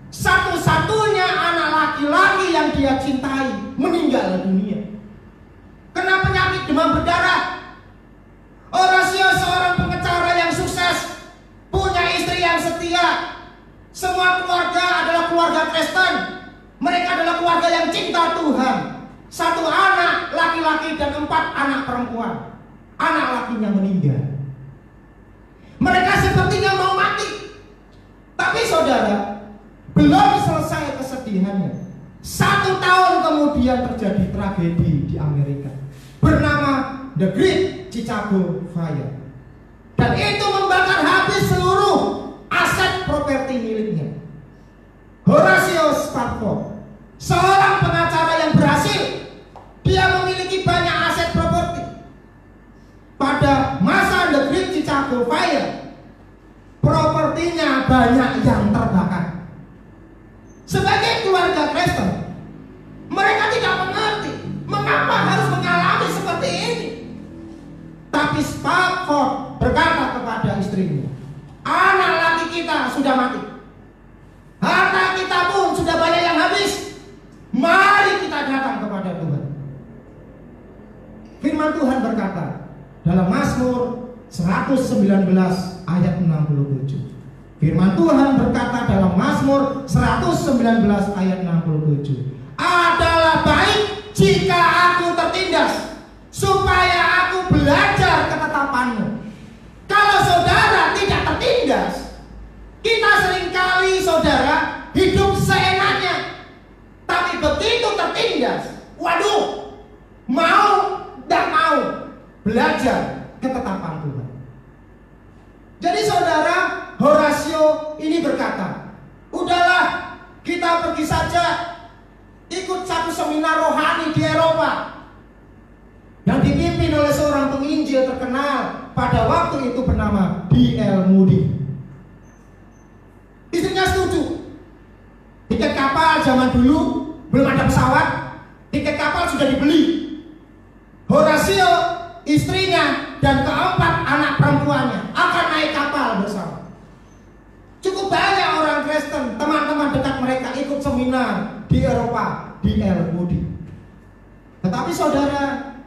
Satu-satunya anak laki-laki yang dia cintai meninggal dunia kena penyakit demam berdarah. Horatio seorang pengacara yang sukses, punya istri yang setia. Semua keluarga adalah keluarga Kristen. Mereka adalah keluarga yang cinta Tuhan. Satu anak laki-laki dan 4 anak perempuan. Anak lakinya meninggal. Mereka sepertinya mau mati. Tapi saudara, belum selesai kesedihannya. 1 tahun kemudian terjadi tragedi di Amerika bernama The Great Chicago Fire. Dan itu membakar habis seluruh aset properti miliknya. Horatio Spafford, seorang pengacara yang berhasil, dia memiliki banyak aset properti. Pada masa The Great Chicago Fire, propertinya banyak yang terbakar. Sebagai keluarga Kristen, mereka tidak mengerti mengapa harus mengalami seperti ini. Tapi Spafford berkata kepada istrinya, anak laki kita sudah mati. harta kita pun sudah banyak yang habis. Mari kita datang kepada Tuhan. Firman Tuhan berkata dalam Mazmur 119 ayat 67. Firman Tuhan berkata dalam Mazmur 119 ayat 67. Adalah baik jika aku tertindas, supaya aku belajar ketetapan-Mu. Kalau saudara tidak tertindas, kita seringkali saudara hidup seenaknya. Tapi begitu tertindas, waduh, tidak mau belajar ketetapan Tuhan. Jadi saudara, Horasio ini berkata, udahlah kita pergi saja ikut satu seminar rohani di Eropa yang dipimpin oleh seorang penginjil terkenal pada waktu itu bernama D.L. Moody. Istrinya setuju. Tiket kapal zaman dulu belum ada pesawat, tiket kapal sudah dibeli. Horasio, istrinya, dan keempat anak perempuannya akan naik kapal bersama. Cukup banyak orang Kristen, teman-teman dekat mereka ikut seminar di Eropa, di D.L. Moody. Tetapi saudara,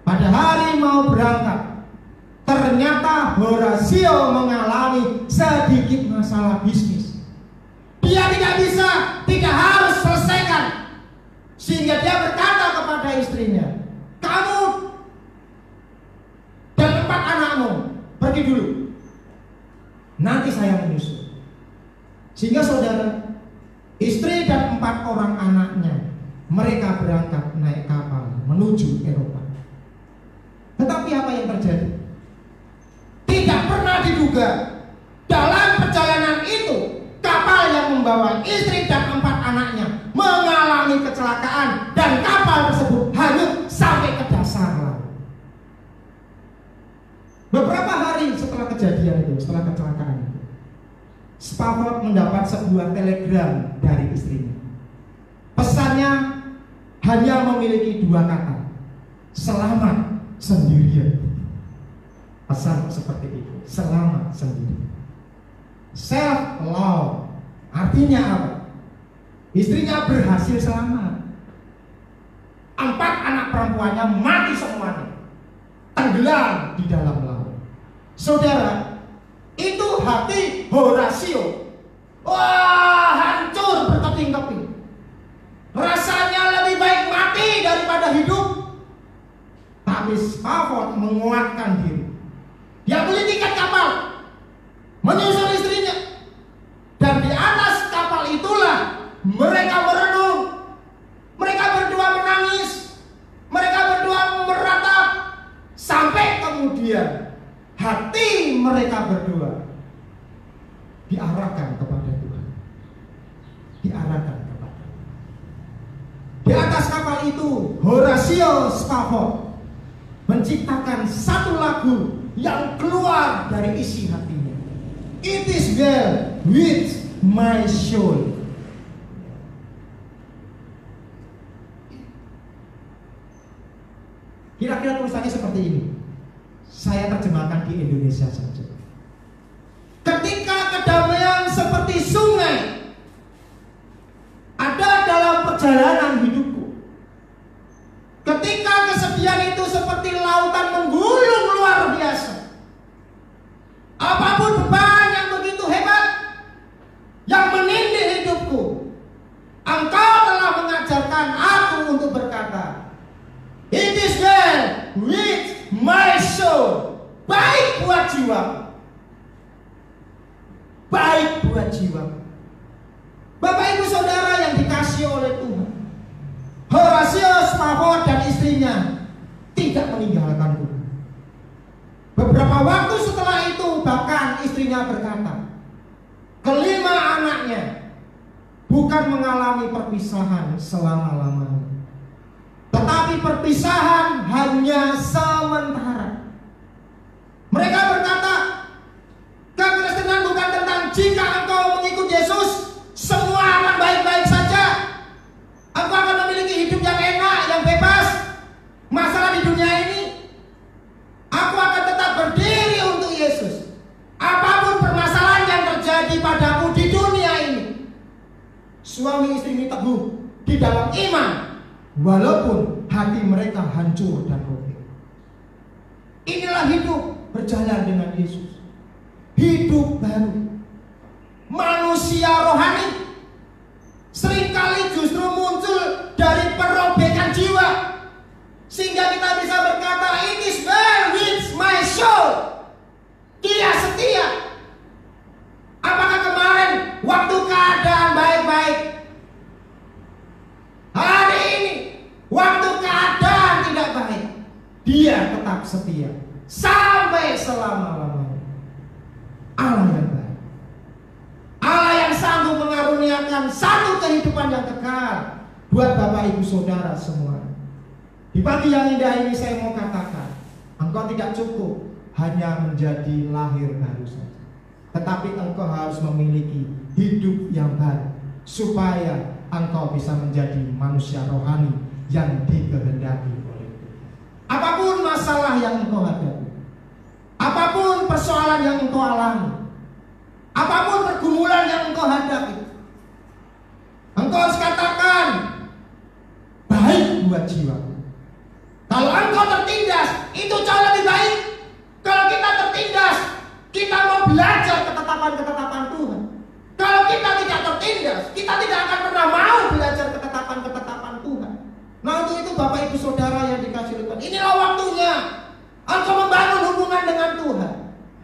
pada hari mau berangkat, ternyata Horasio mengalami sedikit masalah bisnis. Dia tidak harus selesaikan. Sehingga dia berkata kepada istrinya, kamu dan 4 anakmu pergi dulu, nanti saya menyusul. Sehingga saudara, istri dan 4 orang anaknya, mereka berangkat naik kapal menuju Eropa. Tetapi apa yang terjadi? Tidak pernah diduga dalam perjalanan itu kapal yang membawa istri dan 4 anaknya mengalami kecelakaan dan kapal tersebut hanyut sampai ke dasar laut. Beberapa hari setelah kejadian itu, setelah kecelakaan itu, Spafford mendapat sebuah telegram dari istrinya. Pesannya hanya memiliki 2 kata, selamat sendirian. Pesan seperti itu, selamat sendirian. Self love artinya apa? Istrinya berhasil selamat. 4 anak perempuannya mati semuanya, tenggelam di dalam laut. Saudara, itu hati Horasio, wah, hancur berkeping-keping. Rasanya lebih baik mati daripada hidup. Tapi Spafford menguatkan diri. Dia beli tiket kapal, menyusul istrinya, dan di atas kapal itulah mereka merenung, mereka berdua menangis, mereka berdua meratap, sampai kemudian hati mereka berdua diarahkan kepada Tuhan, diarahkan kepada Tuhan. Di atas kapal itu Horasio Spafford menciptakan satu lagu yang keluar dari isi hatinya. It is well with my soul. Kira-kira tulisannya seperti ini. Saya terjemahkan di Indonesia saja. Ketika kedamaian seperti sungai ada dalam perjalanan hidupku, ketika kesedihan itu seperti lautan menggulung luar biasa, apapun beban yang begitu hebat yang menindih hidupku, Engkau telah mengajarkan aku untuk berkata, it is well with my soul. Baik buat jiwa, baik buat jiwa. Bapak ibu saudara yang dikasihi oleh Tuhan, Horasio Spafford dan istrinya tidak meninggalkan Tuhan. Beberapa waktu setelah itu bahkan istrinya berkata, kelima anaknya bukan mengalami perpisahan selama-lamanya, tetapi perpisahan hanya sementara. Mereka berkata, kekristenan bukan tentang jika engkau mengikut Yesus semua akan baik-baik saja, engkau akan memiliki hidup yang enak, yang bebas. Masalah di dunia ini, aku akan tetap berdiri untuk Yesus. Apapun permasalahan yang terjadi padamu di dunia ini, hancur dan robek. Inilah hidup berjalan dengan Yesus. Hidup baru. Manusia rohani seringkali justru muncul dari perobekan jiwa, sehingga kita bisa berkata, "It is well with my soul." Dia setia. Apakah kemarin waktu keadaan baik-baik, hari ini waktu keadaan tidak baik, dia tetap setia sampai selama-lamanya? Allah yang baik, Allah yang sanggup mengaruniakan satu kehidupan yang kekal buat Bapak Ibu Saudara semua. Di pagi yang indah ini saya mau katakan, engkau tidak cukup hanya menjadi lahir baru saja, tetapi engkau harus memiliki hidup yang baru supaya engkau bisa menjadi manusia rohani yang dikehendaki oleh Tuhan. Apapun masalah yang engkau hadapi, apapun persoalan yang engkau alami, apapun pergumulan yang engkau hadapi, engkau harus katakan, baik buat jiwaku. Kalau engkau tertindas, itu jauh lebih baik. Kalau kita tertindas, kita mau belajar ketetapan-ketetapan Tuhan. Kalau kita tidak tertindas, kita tidak akan pernah mau belajar ketetapan-ketetapan Tuhan. Nah, untuk itu Bapak Ibu Saudara yang dikasihi Tuhan, inilah waktunya engkau membangun hubungan dengan Tuhan.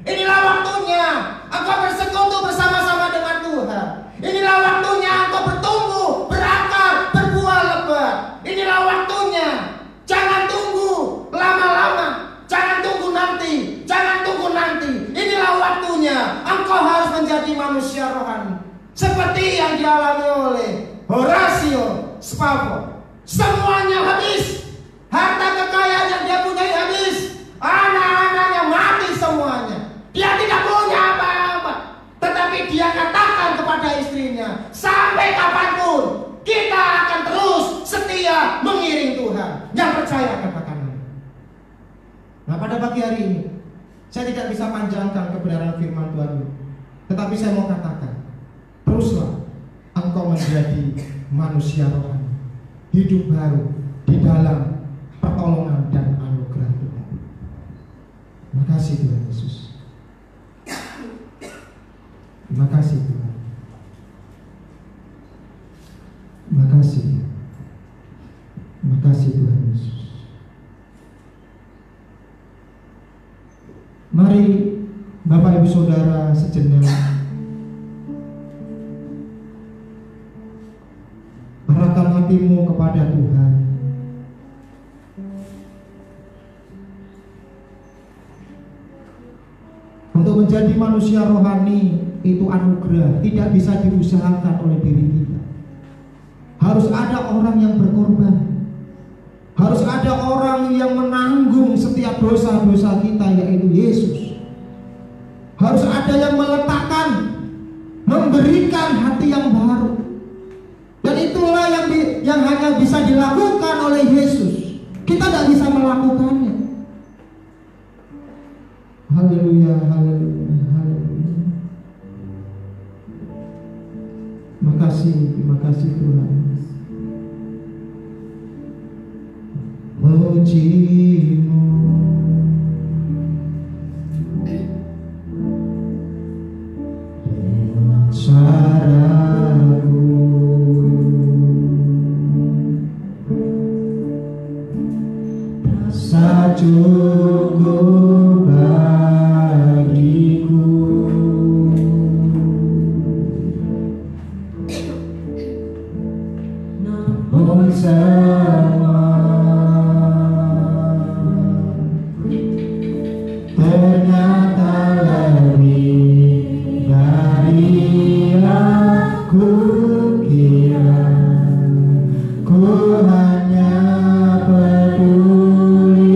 Inilah waktunya engkau bersekutu bersama-sama dengan Tuhan. Inilah waktunya engkau bertumbuh, berakar, berbuah lebat. Inilah waktunya. Jangan tunggu lama-lama, jangan tunggu nanti, jangan tunggu nanti. Inilah waktunya engkau harus menjadi manusia rohani, seperti yang dialami oleh Horatio Spafford. Semuanya habis, harta kekayaan yang dia punya habis, anak-anaknya mati semuanya. Dia tidak punya apa-apa, tetapi dia katakan kepada istrinya, sampai kapanpun kita akan terus setia mengiring Tuhan. Yang percaya katakan. Nah, pada pagi hari ini saya tidak bisa panjangkan kebenaran firman Tuhan ini, tetapi saya mau katakan, teruslah engkau menjadi manusia rohani, hidup baru di dalam pertolongan dan anugerah Tuhan. Terima kasih Tuhan Yesus. Terima kasih Tuhan. Terima kasih. Terima kasih Tuhan Yesus. Mari Bapak Ibu Saudara sejenak arahkan hatimu kepada Tuhan. Untuk menjadi manusia rohani itu anugerah, tidak bisa diusahakan oleh diri kita. Harus ada orang yang berkorban. Harus ada orang yang menanggung setiap dosa-dosa kita, yaitu Yesus. Harus ada yang meletakkan, memberikan hati yang baru. Dan itulah yang hanya bisa dilakukan oleh Yesus. Kita tidak bisa melakukannya. Haleluya, haleluya, haleluya. Terima kasih Tuhan. Pujimu suaraku, rasa cukup bagiku. Namun ternyata lebih dari aku kira. Ku hanya peduli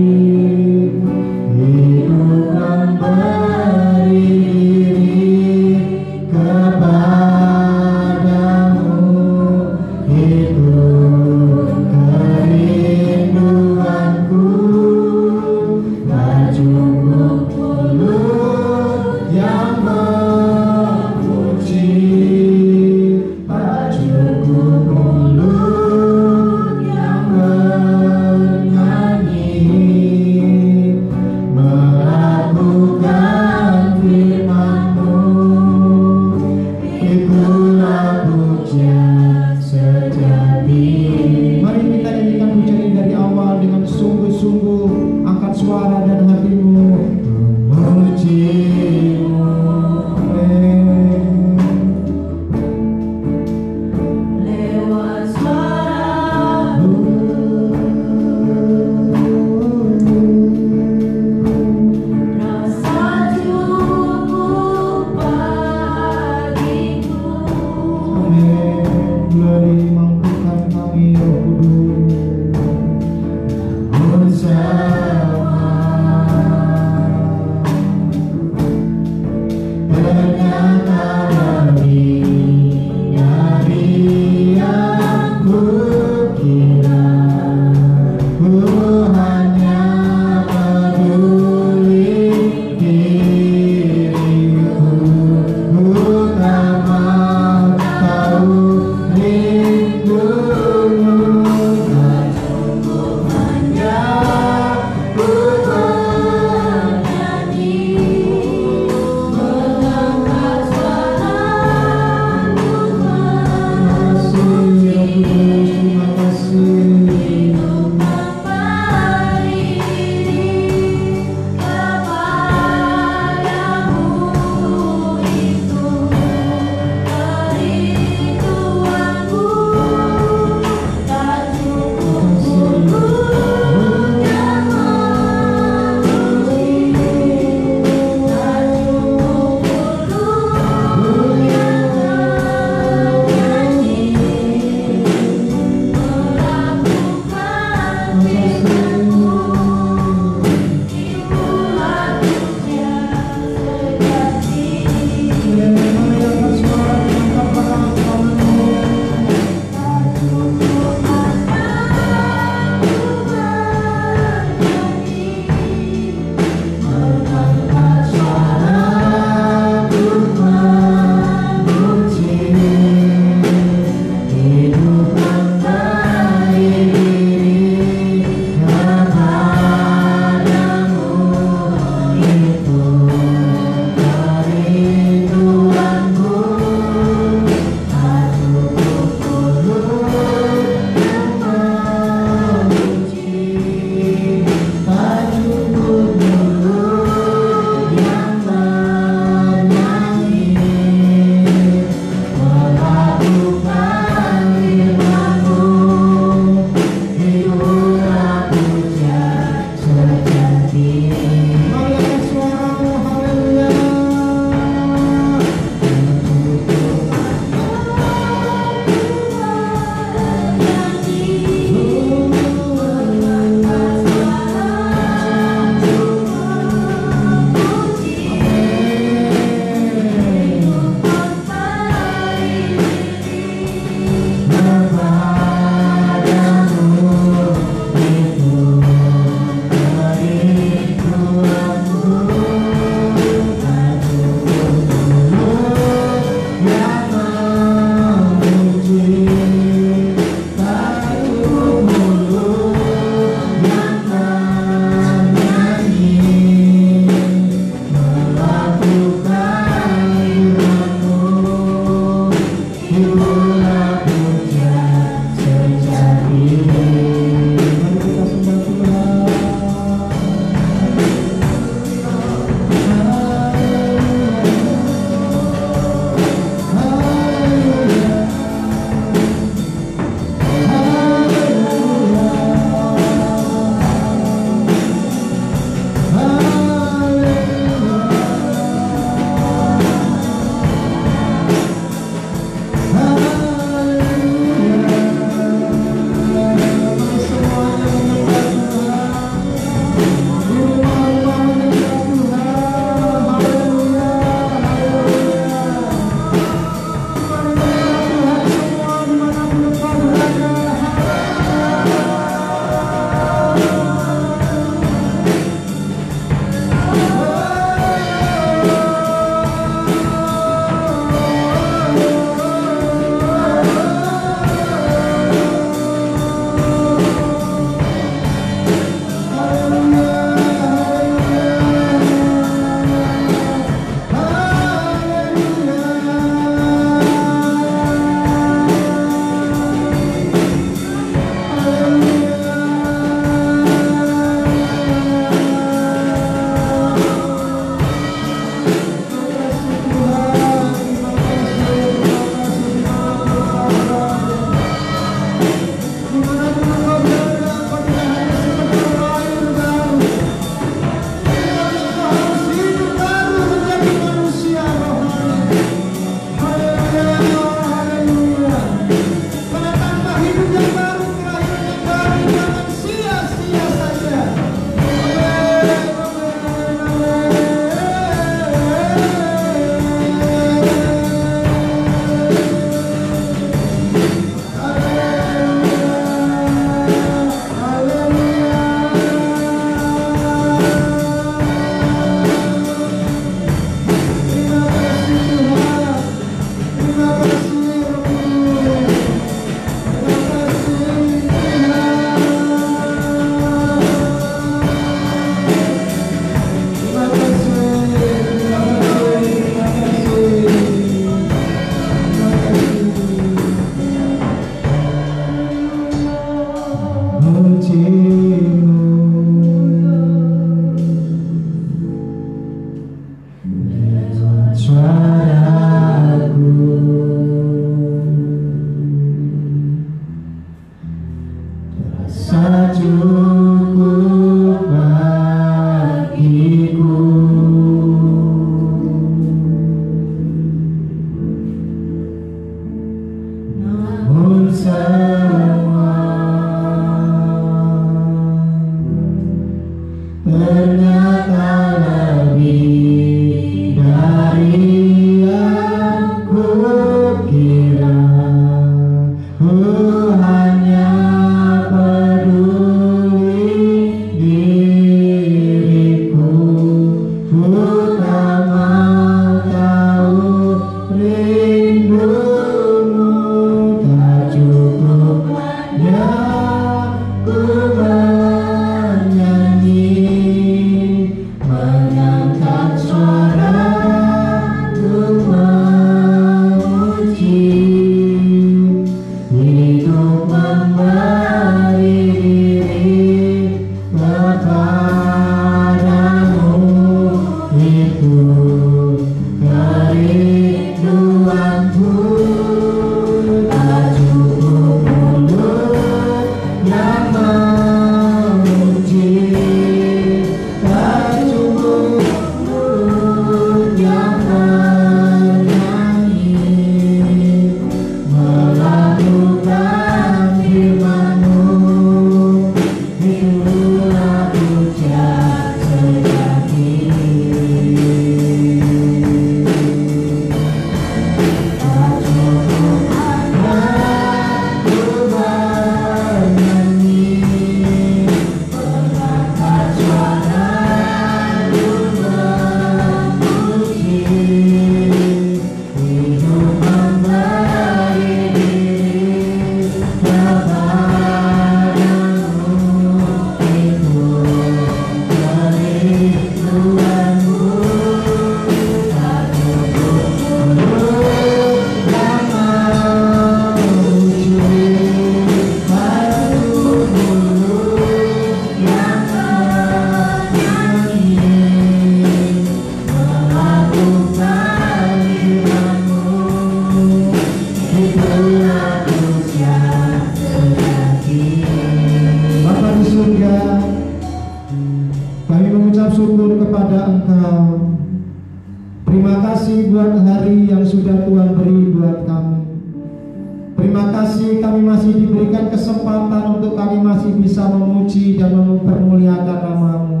bisa memuji dan mempermuliakan nama-Mu.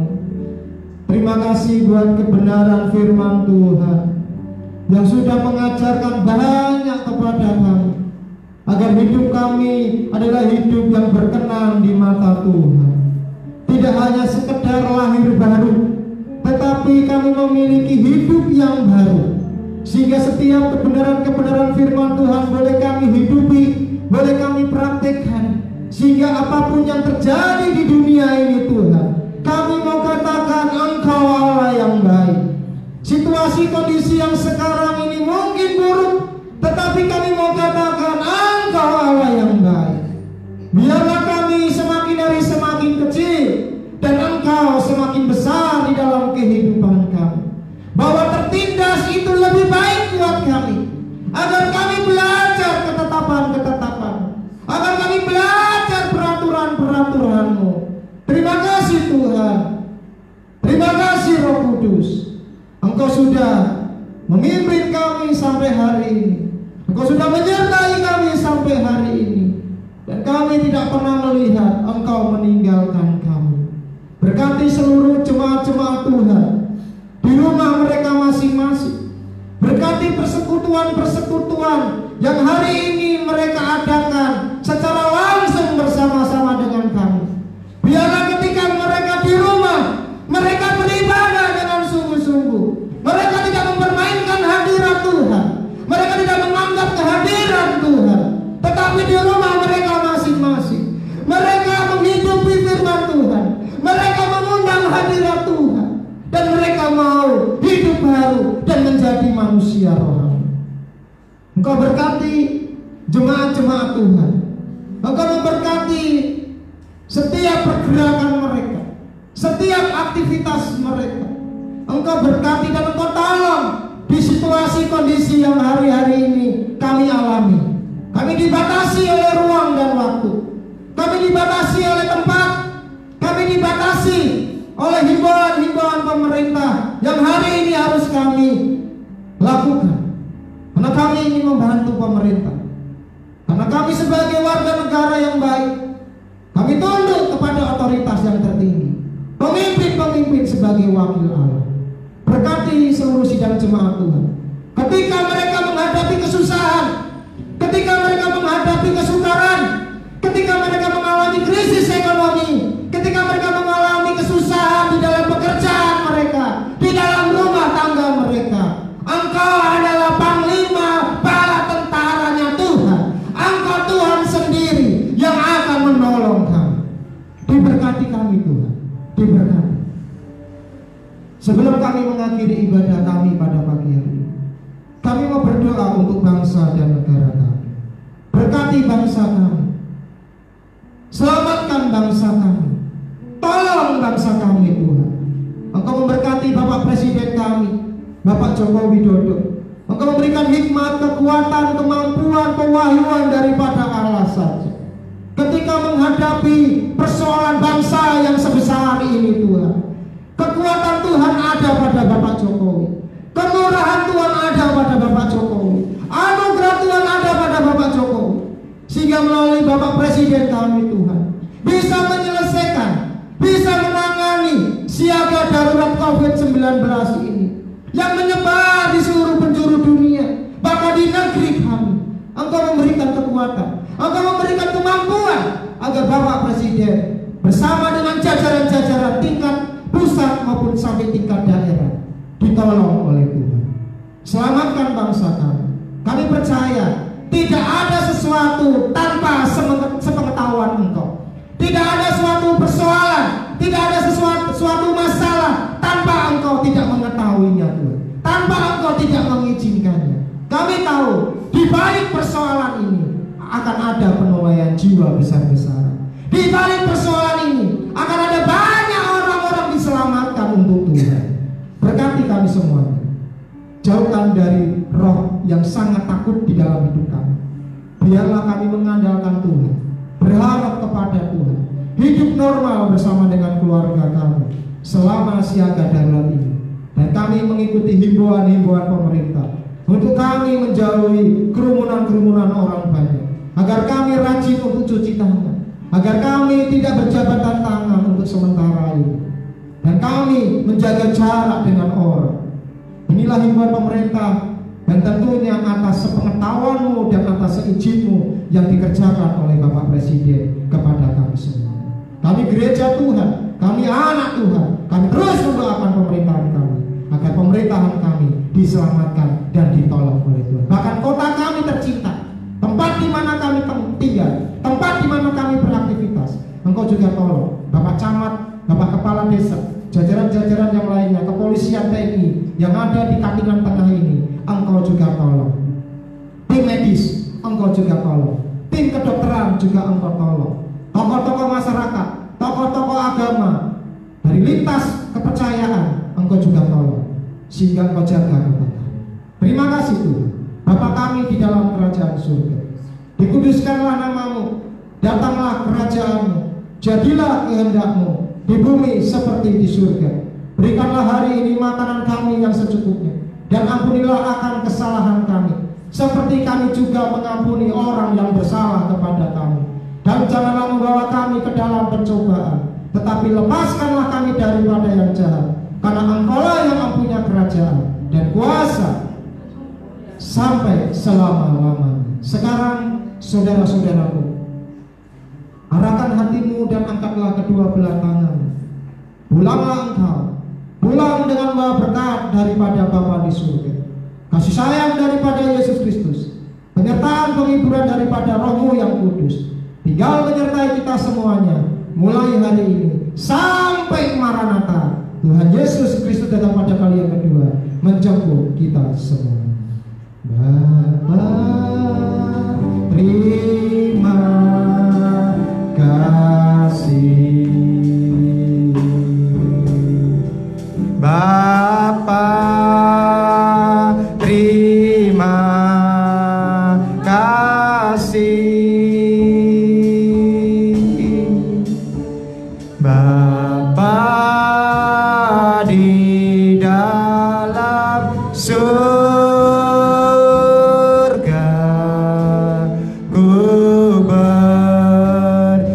Terima kasih buat kebenaran firman Tuhan yang sudah mengajarkan banyak kepada kami, agar hidup kami adalah hidup yang berkenan di mata Tuhan. Tidak hanya sekedar lahir baru, tetapi kami memiliki hidup yang baru, sehingga setiap kebenaran-kebenaran firman Tuhan boleh kami hidupi, boleh kami praktekkan, sehingga apapun yang terjadi di dunia ini Tuhan, kami mau katakan Engkau Allah yang baik. Situasi kondisi yang sekarang ini mungkin buruk, tetapi kami mau katakan Engkau Allah yang baik. Biarlah kami semakin hari semakin kecil dan Engkau semakin besar di dalam kehidupan kami, bahwa tertindas itu lebih baik buat kami, agar kami belajar ketetapan-ketetapan, agar kami belajar peraturan-peraturan-Mu. Terima kasih Tuhan. Terima kasih Roh Kudus. Engkau sudah memimpin kami sampai hari ini. Engkau sudah menyertai kami sampai hari ini. Dan kami tidak pernah melihat Engkau meninggalkan kami. Berkati seluruh jemaat-jemaat Tuhan di rumah mereka masing-masing. Berkati persekutuan-persekutuan yang hari ini mereka adakan secara langsung bersama-sama dengan kami. Biarlah ketika mereka di rumah, mereka beribadah dengan sungguh-sungguh. Mereka tidak mempermainkan hadirat Tuhan, mereka tidak menganggap kehadiran Tuhan, tetapi di rumah mereka masing-masing, mereka menghidupi firman Tuhan, mereka mengundang hadirat Tuhan, dan mereka mau hidup baru dan menjadi manusia rohani. Engkau berkati jemaat-jemaat Tuhan. Engkau memberkati setiap pergerakan mereka, setiap aktivitas mereka. Engkau berkati dan Engkau tolong di situasi kondisi yang hari-hari ini kami alami. Kami dibatasi oleh ruang dan waktu, kami dibatasi oleh tempat, kami dibatasi oleh himbauan-himbauan pemerintah yang hari ini harus kami lakukan. Karena kami ingin membantu pemerintah, karena kami sebagai warga negara yang baik, kami tunduk kepada otoritas yang tertinggi, pemimpin-pemimpin sebagai wakil Allah. Berkati seluruh sidang jemaat Tuhan. Ketika mereka menghadapi kesusahan, ketika mereka menghadapi kesukaran, ketika mereka mengalami krisis ekonomi, ketika mereka mengalami kesusahan di dalam pekerjaan mereka, di dalam rumah tangga mereka, Engkau adalah panglima bala tentaranya Tuhan. Engkau Tuhan sendiri yang akan menolong kami. Diberkati kami Tuhan, diberkati. Sebelum kami mengakhiri ibadah kami pada pagi hari ini, kami mau berdoa untuk bangsa dan negara kami. Berkati bangsa kami, selamatkan bangsa kami, tolong bangsa kami Tuhan. Engkau memberkati Bapak Presiden kami, Bapak Joko Widodo. Engkau memberikan hikmat, kekuatan, kemampuan, pewahyuan daripada Allah saja ketika menghadapi persoalan bangsa yang sebesar ini Tuhan. Kekuatan Tuhan ada pada Bapak Jokowi, kemurahan Tuhan ada pada Bapak Jokowi, anugerah Tuhan ada pada Bapak Jokowi, sehingga melalui Bapak Presiden kami Tuhan bisa menyelesaikan, bisa menangani siaga darurat COVID-19 ini yang menyebar di seluruh penjuru dunia, bahkan di negeri kami. Engkau memberikan kekuatan, Engkau memberikan kemampuan agar Bapak Presiden bersama dengan jajaran-jajaran tingkat pusat maupun sampai tingkat daerah ditolong oleh Tuhan. Selamatkan bangsa kami. Kami percaya tidak ada sesuatu tanpa sepengetahuan Engkau. Tidak ada suatu persoalan, tidak ada suatu masalah tanpa Engkau tidak mengetahuinya Tuhan, tanpa Engkau tidak mengizinkannya. Kami tahu di balik persoalan ini akan ada penuaian jiwa besar-besaran. Di balik persoalan ini akan ada banyak orang-orang diselamatkan untuk Tuhan. Berkati kami semuanya. Jauhkan dari roh yang sangat takut di dalam hidup kami. Biarlah kami mengandalkan Tuhan, berharap kepada Tuhan, hidup normal bersama dengan keluarga kami selama siaga darurat ini. Dan kami mengikuti himbauan-himbauan pemerintah untuk kami menjauhi kerumunan-kerumunan orang banyak, agar kami rajin untuk cuci tangan, agar kami tidak berjabatan tangan untuk sementara ini, dan kami menjaga jarak dengan orang. Inilah himbauan pemerintah, dan tentunya atas sepengetahuanmu dan atas seizinmu yang dikerjakan oleh Bapak Presiden kepada kami semua. Kami gereja Tuhan, kami anak Tuhan, kami terus mendoakan pemerintahan kami, agar pemerintahan kami diselamatkan dan ditolong oleh Tuhan. Bahkan kota kami tercinta, tempat di mana kami tinggal, tempat di mana kami beraktivitas, Engkau juga tolong. Bapak Camat, Bapak Kepala Desa, jajaran-jajaran yang lainnya, kepolisian TNI yang ada di Katingan Tengah ini, Engkau juga tolong. Tim medis, Engkau juga tolong. Tim kedokteran juga Engkau tolong. Tokoh-tokoh masyarakat, tokoh-tokoh agama, dari lintas kepercayaan, Engkau juga tolong, sehingga Engkau jaga kota kami. Terima kasih Tuhan, Bapa kami di dalam kerajaan surga. Dikuduskanlah namamu, datanglah kerajaanmu, jadilah kehendak-mu di bumi seperti di surga. Berikanlah hari ini makanan kami yang secukupnya, dan ampunilah akan kesalahan kami, seperti kami juga mengampuni orang yang bersalah kepada kami. Dan janganlah membawa kami ke dalam pencobaan, tetapi lepaskanlah kami daripada yang jahat, karena Engkaulah yang mempunyai kerajaan dan kuasa sampai selama-lamanya. Sekarang saudara-saudaraku, arahkan hatimu dan angkatlah kedua belah tanganmu. Pulanglah engkau, pulang dengan bawa berkat daripada Bapa di surga, kasih sayang daripada Yesus Kristus, penyertaan penghiburan daripada Roh-Mu yang kudus, tinggal menyertai kita semuanya, mulai hari ini sampai Maranatha. Tuhan Yesus Kristus datang pada kali yang kedua, menjemput kita semua. Bapa, terima kasih. Bapa, terima kasih. Bapa di dalam surga, ku berterima